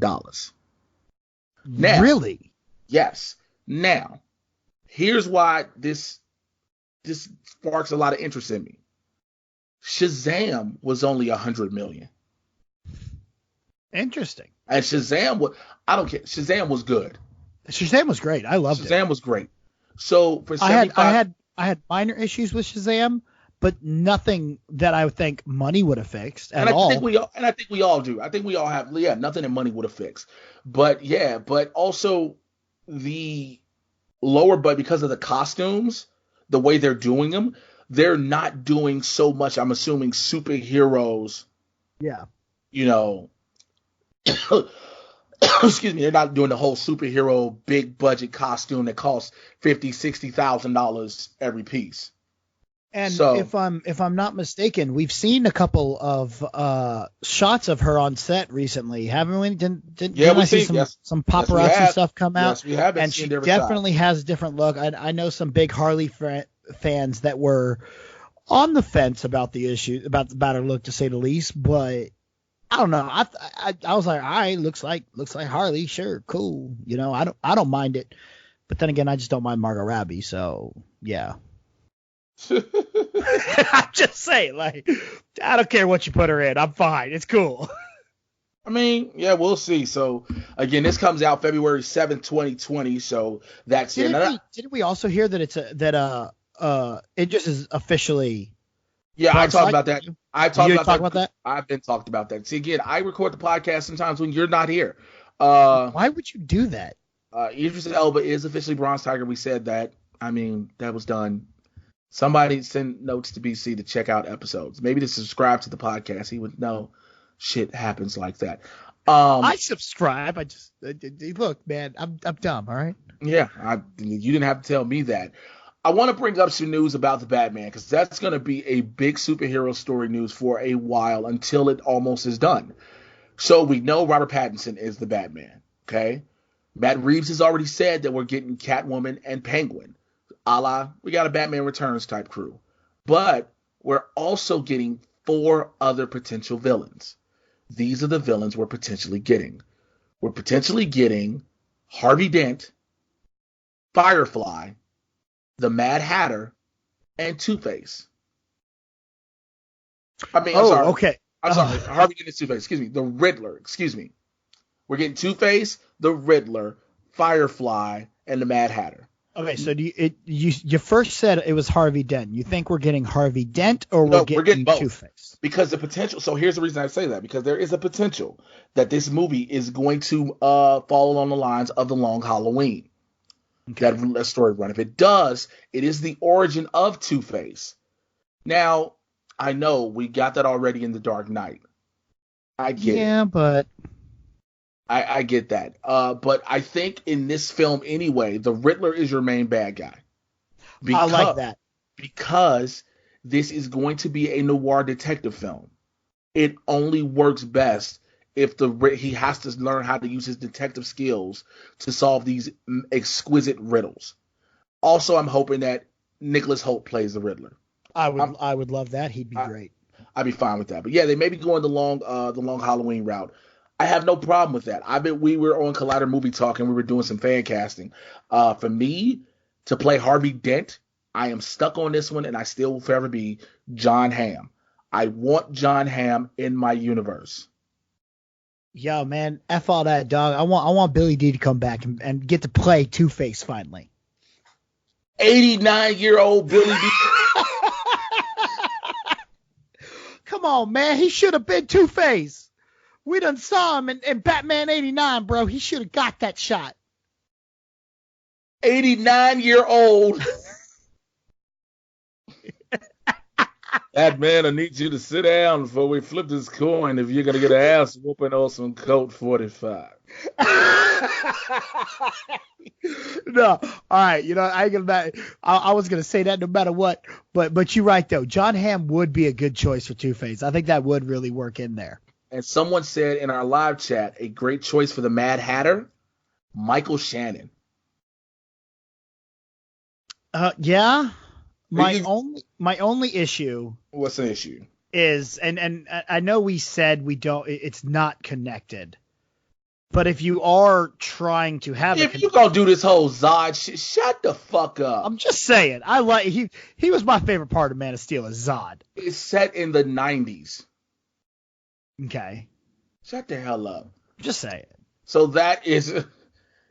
Now, really? Yes. Now, here's why this sparks a lot of interest in me. Shazam was only $100 million. Interesting. And Shazam was, I don't care. Shazam was good. Shazam was great. I loved it. Shazam was great. So for 75, I had minor issues with Shazam, but nothing that I would think money would have fixed at all. I think we all do. I think we all have, nothing that money would have fixed. But also the lower budget, because of the costumes, the way they're doing them, they're not doing so much, I'm assuming, superheroes. Yeah. Excuse me, they're not doing the whole superhero big budget costume that costs $50,000-$60,000 every piece. And so, if I'm not mistaken, we've seen a couple of shots of her on set recently, haven't we? Didn't I see some paparazzi stuff come out? Yes, we have. And she definitely has a different look. I know some big Harley fans that were on the fence about the issue, about her look, to say the least. But I don't know. I was like, all right, looks like Harley, sure, cool. You know, I don't mind it. But then again, I just don't mind Margot Robbie, so yeah. I'm just saying, like, I don't care what you put her in. I'm fine. It's cool. I mean, yeah, we'll see. So again, this comes out February 7th, 2020. So that's Didn't we also hear that it just is officially? Yeah, I talked about that. I've been talked about that. See, again, I record the podcast sometimes when you're not here. Why would you do that? Idris Elba is officially Bronze Tiger. We said that. I mean, that was done. Somebody send notes to BC to check out episodes. Maybe to subscribe to the podcast. He would know shit happens like that. I subscribe. I just look, man. I'm dumb. All right. Yeah, you didn't have to tell me that. I want to bring up some news about the Batman because that's going to be a big superhero story news for a while until it almost is done. So we know Robert Pattinson is the Batman. Okay. Matt Reeves has already said that we're getting Catwoman and Penguin. We got a Batman Returns type crew. But we're also getting 4 other potential villains. These are the villains we're potentially getting. We're potentially getting Harvey Dent, Firefly, the Mad Hatter, and Two-Face. Okay. I'm sorry. Harvey Dent and Two-Face. Excuse me. The Riddler. Excuse me. We're getting Two-Face, the Riddler, Firefly, and the Mad Hatter. Okay, so you first said it was Harvey Dent. You think we're getting Harvey Dent or we're getting both. Two-Face? Because the potential. So here's the reason I say that. Because there is a potential that this movie is going to fall along the lines of The Long Halloween. Okay. That story run. If it does, it is the origin of Two-Face. Now, I know we got that already in The Dark Knight. I get it. Yeah, but I get that. But I think in this film anyway, the Riddler is your main bad guy. I like that. Because this is going to be a noir detective film. It only works best if he has to learn how to use his detective skills to solve these exquisite riddles. Also, I'm hoping that Nicholas Hoult plays the Riddler. I would love that. He'd be great. I'd be fine with that. But yeah, they may be going the long Halloween route. I have no problem with that. We were on Collider Movie Talk and we were doing some fan casting. For me to play Harvey Dent, I am stuck on this one, and I still will forever be John Hamm. I want John Hamm in my universe. Yo, man, F all that, dog. I want Billy D to come back and get to play Two-Face finally. 89-year-old Billy D. Come on, man. He should have been Two-Face. We done saw him in Batman 89, bro. He should have got that shot. 89-year-old. Batman, I need you to sit down before we flip this coin if you're going to get an ass whooping on some Colt 45. No, all right. You know, I was gonna say that no matter what, but you're right though. John Hamm would be a good choice for Two-Face. I think that would really work in there. And someone said in our live chat, a great choice for the Mad Hatter, Michael Shannon. Yeah. My only issue. What's the issue? Is and I know we said it's not connected. But if you are trying to have if you're gonna do this whole Zod shit, shut the fuck up. I'm just saying. He was my favorite part of Man of Steel is Zod. It's set in the 90s. Okay. Shut the hell up. Just saying. So that is,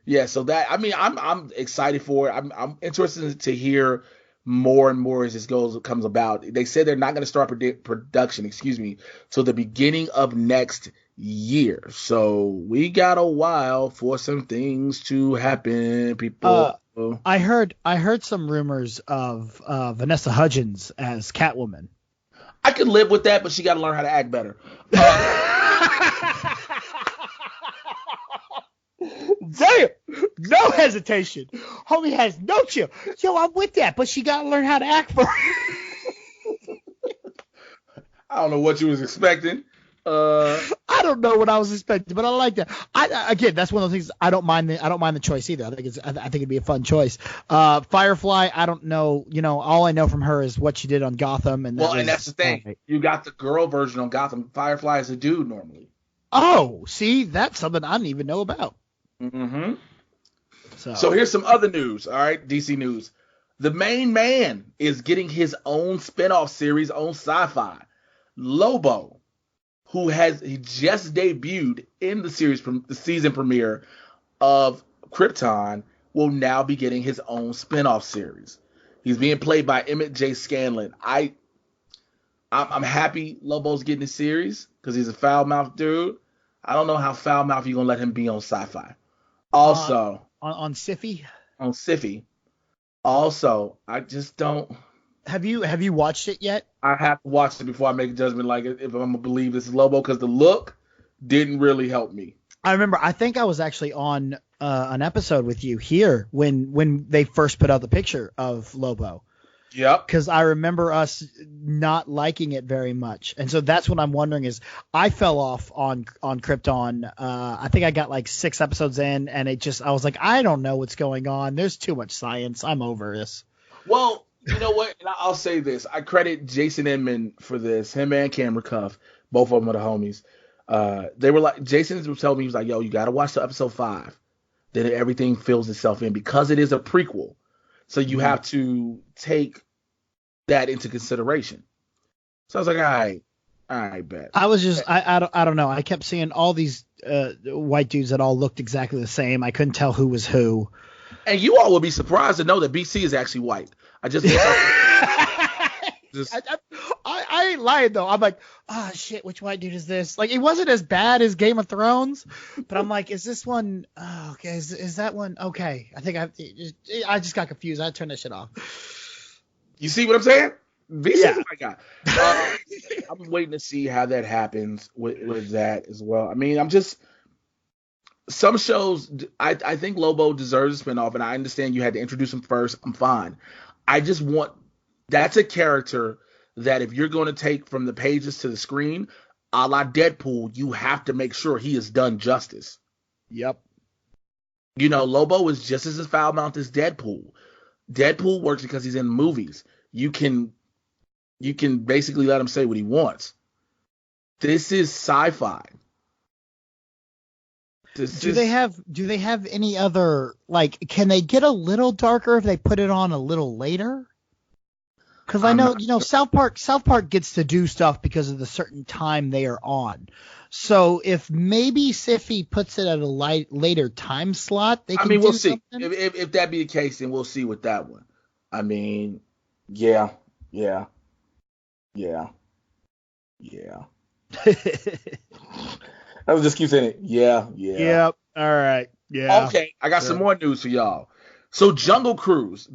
yeah. So that I'm excited for it. I'm interested to hear more and more as this comes about. They said they're not going to start production. Till the beginning of next year. So we got a while for some things to happen, people. I heard some rumors of Vanessa Hudgens as Catwoman. I could live with that, but she got to learn how to act better. Damn! No hesitation. Homie has no chill. Yo, I'm with that, but she got to learn how to act for it. I don't know what you was expecting. I I don't know what I was expecting, but I like that. Again, that's one of those things. I don't mind the choice either. I think it'd be a fun choice. Firefly, I don't know. All I know from her is what she did on Gotham, and that's the thing. Right. You got the girl version on Gotham. Firefly is a dude normally. Oh, see, that's something I didn't even know about. Mm-hmm. So here's some other news. All right, DC news. The main man is getting his own spinoff series on Sci-Fi. Lobo, who he just debuted in the season premiere of Krypton, will now be getting his own spinoff series. He's being played by Emmett J. Scanlon. I'm happy Lobo's getting a series because he's a foul-mouthed dude. I don't know how foul-mouthed you're going to let him be on Sci-Fi. Also, on Syfy? On Syfy. Also, I just don't. Have you watched it yet? I have to watch it before I make a judgment like if I'm going to believe this is Lobo, because the look didn't really help me. I remember, I think I was actually on an episode with you here when they first put out the picture of Lobo. Yep. Because I remember us not liking it very much. And so that's what I'm wondering is I fell off on Krypton. I think I got like 6 episodes in, and I was like, I don't know what's going on. There's too much science. I'm over this. Well, you know what? And I'll say this. I credit Jason Inman for this. Him and Cameron Cuff. Both of them are the homies. They were like, Jason was telling me, he was like, yo, you got to watch the episode 5. Then everything fills itself in because it is a prequel. So you have to take that into consideration. So I was like, all right, bet. I was just, I don't know. I kept seeing all these white dudes that all looked exactly the same. I couldn't tell who was who. And you all will be surprised to know that BC is actually white. I ain't lying though. I'm like, shit, which white dude is this? Like, it wasn't as bad as Game of Thrones, but I'm like, is this one? Oh, okay, is that one? Okay, I think I just got confused. I turned that shit off. You see what I'm saying? BC is my guy. I'm waiting to see how that happens with that as well. I mean, some shows, I think Lobo deserves a spinoff, and I understand you had to introduce him first. I'm fine. I just that's a character that if you're going to take from the pages to the screen, a la Deadpool, you have to make sure he is done justice. Yep. Lobo is just as foul-mouthed as Deadpool. Deadpool works because he's in movies. You can basically let him say what he wants. This is sci-fi. Do they have any other, like, can they get a little darker if they put it on a little later? Because I know, South Park gets to do stuff because of the certain time they are on. So if maybe Syfy puts it at a later time slot, they can we'll see. If that be the case, then we'll see with that one. I mean, yeah. I would just keep saying it. Yeah. Yep. All right. Yeah. Okay. I got some more news for y'all. So Jungle Cruise,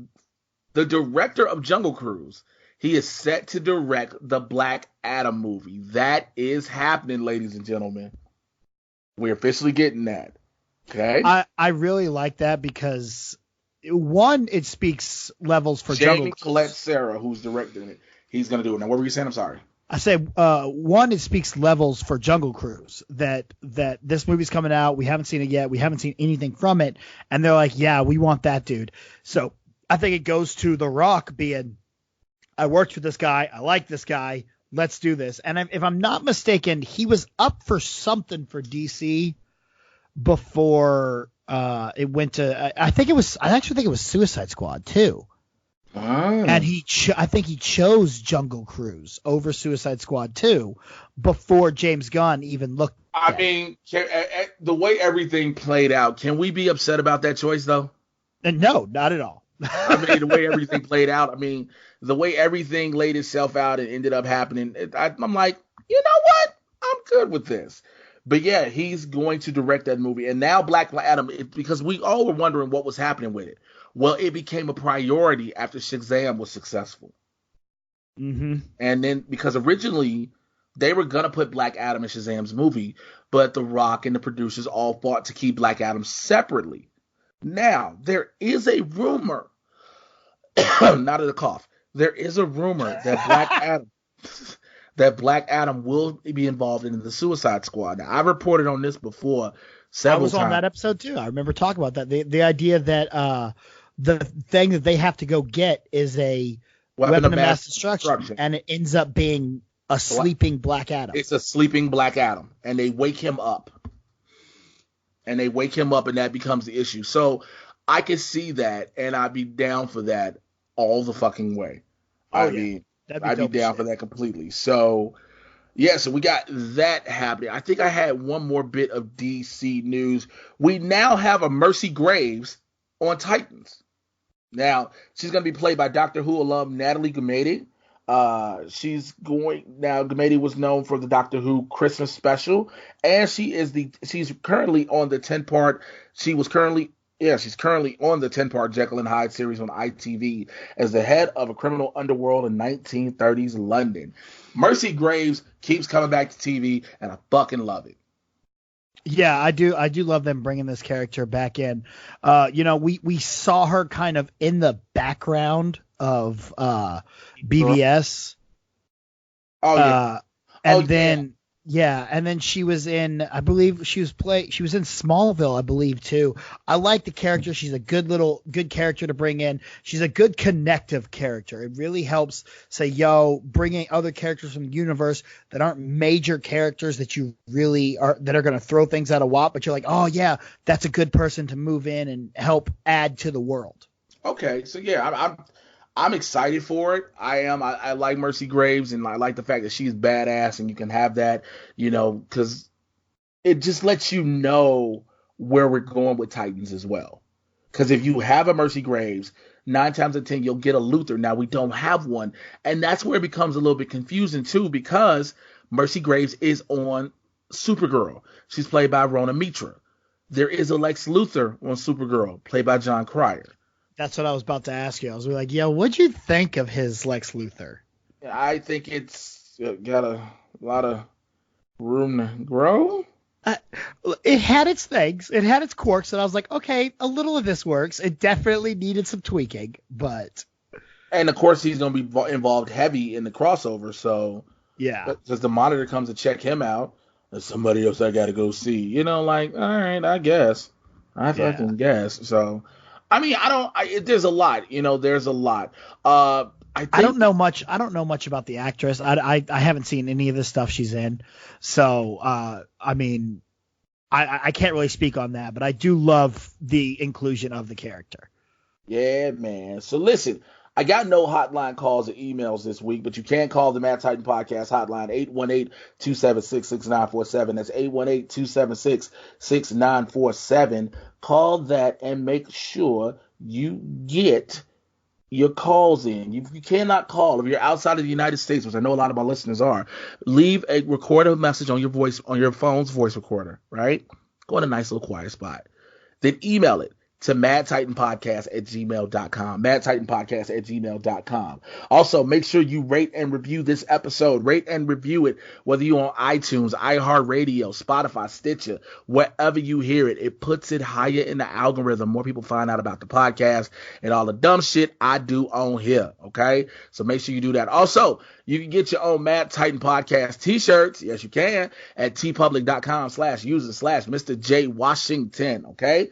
the director of Jungle Cruise, he is set to direct the Black Adam movie. That is happening, ladies and gentlemen. We're officially getting that. Okay. I really like that because, one, it speaks levels for Jungle Cruise. Colette Sarah, who's directing it, he's going to do it. Now, what were you saying? I'm sorry. I said, one, it speaks levels for Jungle Cruise, that this movie's coming out. We haven't seen it yet. We haven't seen anything from it. And they're like, yeah, we want that dude. So I think it goes to The Rock being, I worked with this guy. I like this guy. Let's do this. And if I'm not mistaken, he was up for something for DC before it went to, I actually think it was Suicide Squad too. And I think he chose Jungle Cruise over Suicide Squad 2 before James Gunn even looked at it. I mean, the way everything played out, can we be upset about that choice, though? No, not at all. I mean, the way everything played out, the way everything laid itself out and ended up happening, I'm like, you know what? I'm good with this. But yeah, he's going to direct that movie. And now Black Adam, because we all were wondering what was happening with it. Well, it became a priority after Shazam was successful. Mm-hmm. And then, because originally they were going to put Black Adam in Shazam's movie, but The Rock and the producers all fought to keep Black Adam separately. Now, there is a rumor, not at a cough, there is a rumor that that Black Adam will be involved in the Suicide Squad. Now, I've reported on this before I several was times. on that episode too. I remember talking about that. The idea that the thing that they have to go get is a weapon of mass destruction, and it ends up being a sleeping Black Adam. It's a sleeping Black Adam, and they wake him up. And that becomes the issue. So I can see that, and I'd be down for that all the fucking way. I'd be down for that completely. So, yeah, so we got that happening. I think I had one more bit of DC news. We now have a Mercy Graves on Titans. Now, she's going to be played by Doctor Who alum Natalie Gumede. Gumede was known for the Doctor Who Christmas special, and she's currently on the 10-part. She's currently on the 10-part Jekyll and Hyde series on ITV as the head of a criminal underworld in 1930s London. Mercy Graves keeps coming back to TV, and I fucking love it. Yeah, I do love them bringing this character back in. We saw her kind of in the background of BVS. And then she was in, I believe she was in Smallville, I believe too. I like the character. She's a good character to bring in. She's a good connective character. It really helps say, bringing other characters from the universe that aren't major characters that you really are, that are going to throw things out of WAP, but you're like, oh yeah, that's a good person to move in and help add to the world. Okay. So yeah, I'm excited for it. I am. I like Mercy Graves, and I like the fact that she's badass, and you can have that, because it just lets you know where we're going with Titans as well. Because if you have a Mercy Graves, 9 times out of 10, you'll get a Luthor. Now, we don't have one, and that's where it becomes a little bit confusing, too, because Mercy Graves is on Supergirl. She's played by Rona Mitra. There is a Lex Luthor on Supergirl, played by John Cryer. That's what I was about to ask you. I was like, what'd you think of his Lex Luthor? I think it's got a lot of room to grow. It had its things. It had its quirks, and I was like, okay, a little of this works. It definitely needed some tweaking, but... And, of course, he's going to be involved heavy in the crossover, so... Yeah. Because the Monitor comes to check him out, there's somebody else I got to go see. All right, I guess. I fucking guess, so... I mean, there's a lot, there's a lot. I don't know much about the actress. I haven't seen any of the stuff she's in. So, I mean, I can't really speak on that, but I do love the inclusion of the character. Yeah, man. So listen, I got no hotline calls or emails this week, but you can call the Mad Titan Podcast hotline, 818-276-6947. That's 818-276-6947. Call that and make sure you get your calls in. You cannot call. If you're outside of the United States, which I know a lot of my listeners are, record a message on your phone's voice recorder, right? Go in a nice little quiet spot. Then email it to madtitanpodcast@gmail.com. madtitanpodcast@gmail.com. Also, make sure you rate and review this episode. Rate and review it, whether you're on iTunes, iHeartRadio, Spotify, Stitcher, wherever you hear it. It puts it higher in the algorithm. More people find out about the podcast and all the dumb shit I do on here, okay? So make sure you do that. Also, you can get your own Mad Titan Podcast t-shirts. Yes, you can. At tpublic.com/user/Mr. J Washington, okay?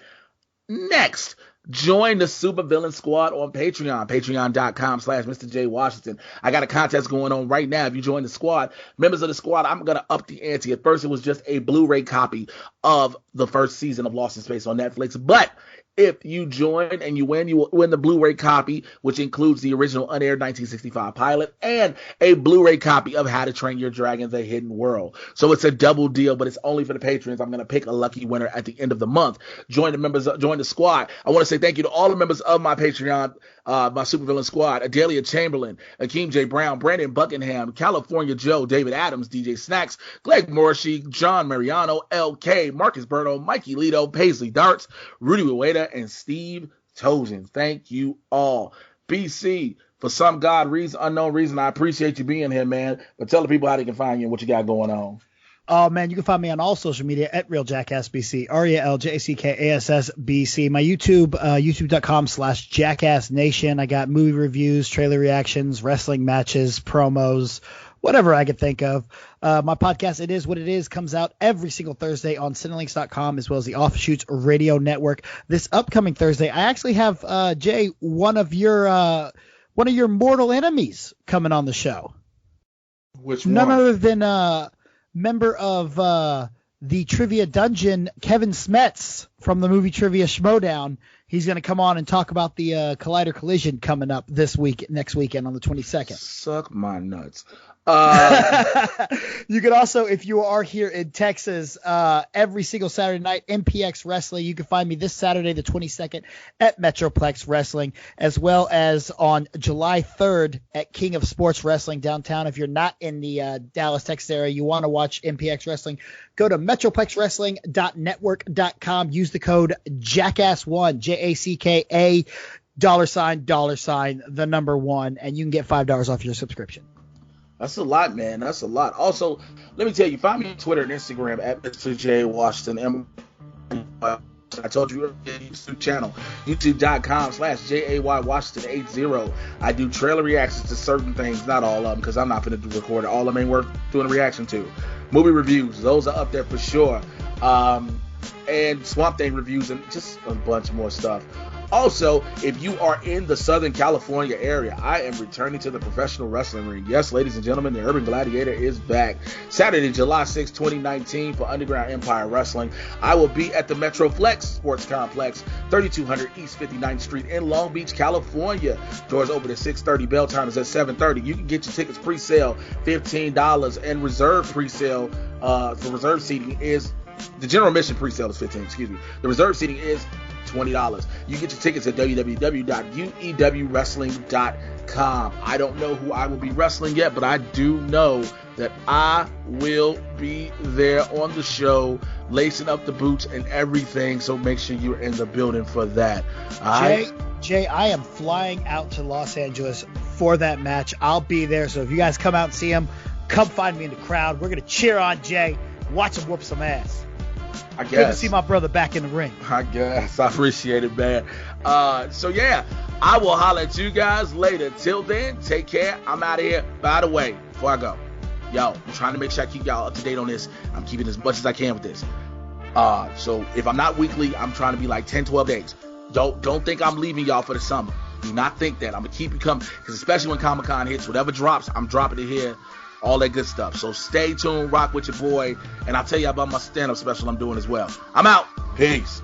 Next, join the Supervillain Squad on Patreon, patreon.com/Mr. J Washington. I got a contest going on right now. If you join the squad, members of the squad, I'm going to up the ante. At first, it was just a Blu-ray copy of the first season of Lost in Space on Netflix, but if you join and you will win the Blu-ray copy, which includes the original unaired 1965 pilot and a Blu-ray copy of How to Train Your Dragon: The Hidden World. So it's a double deal, but it's only for the patrons. I'm going to pick a lucky winner at the end of the month. Join the squad. I want to say thank you to all the members of my Patreon, my Supervillain Squad: Adelia Chamberlain, Akeem J. Brown, Brandon Buckingham, California Joe, David Adams, DJ Snacks, Greg Morrissey, John Mariano, LK, Marcus Berto, Mikey Lito, Paisley Darts, Rudy Ueda, and Steve Tozen. Thank you all. BC, for some unknown reason, I appreciate you being here, man. But tell the people how they can find you and what you got going on. Oh, man, you can find me on all social media at RealJackassBC, RealJackassBC. My YouTube, youtube.com/JackassNation. I got movie reviews, trailer reactions, wrestling matches, promos, whatever I could think of. My podcast, It Is What It Is, comes out every single Thursday on Cinelinks.com as well as the Offshoots Radio Network. This upcoming Thursday, I actually have, Jay, one of your mortal enemies coming on the show. Which one? None other than member of the Trivia Dungeon, Kevin Smets from the movie Trivia Schmodown. He's going to come on and talk about the Collider Collision coming up next weekend on the 22nd. Suck my nuts. You can also, if you are here in Texas, every single Saturday night, MPX Wrestling. You can find me this Saturday, the 22nd, at Metroplex Wrestling, as well as on July 3rd at King of Sports Wrestling downtown. If you're not in the Dallas, Texas area, you want to watch MPX Wrestling, go to metroplexwrestling.network.com. Use the code Jackass1, JACKA, $, the number 1, and you can get $5 off your subscription. That's a lot, man. That's a lot. Also, let me tell you, find me on Twitter and Instagram at Mr. J. Washington. I told you earlier, YouTube channel, youtube.com/JAY Washington 80. I do trailer reactions to certain things, not all of them, because I'm not going to record it. All of them ain't worth doing a reaction to. Movie reviews, those are up there for sure. And Swamp Thing reviews and just a bunch more stuff. Also, if you are in the Southern California area, I am returning to the professional wrestling ring. Yes, ladies and gentlemen, the Urban Gladiator is back. Saturday, July 6, 2019 for Underground Empire Wrestling. I will be at the Metroplex Sports Complex, 3200 East 59th Street in Long Beach, California. Doors open at 6:30. Bell time is at 7:30. You can get your tickets pre-sale $15, and reserve pre-sale for reserve seating is the general admission pre-sale is $15. Excuse me. The reserve seating is $20. You get your tickets at www.uewrestling.com. I don't know who I will be wrestling yet, but I do know that I will be there on the show, lacing up the boots and everything. So make sure you're in the building for that. Jay, I am flying out to Los Angeles for that match. I'll be there. So if you guys come out and see him, come find me in the crowd. We're going to cheer on Jay, watch him whoop some ass. I guess. Good to see my brother back in the ring. I guess. I appreciate it, man. So, yeah, I will holler at you guys later. Till then, take care. I'm out of here. By the way, before I go, I'm trying to make sure I keep y'all up to date on this. I'm keeping as much as I can with this. So if I'm not weekly, I'm trying to be like 10, 12 days. Don't think I'm leaving y'all for the summer. Do not think that. I'm going to keep you coming, because especially when Comic-Con hits, whatever drops, I'm dropping it here. All that good stuff. So stay tuned, rock with your boy, and I'll tell you about my stand-up special I'm doing as well. I'm out. Peace.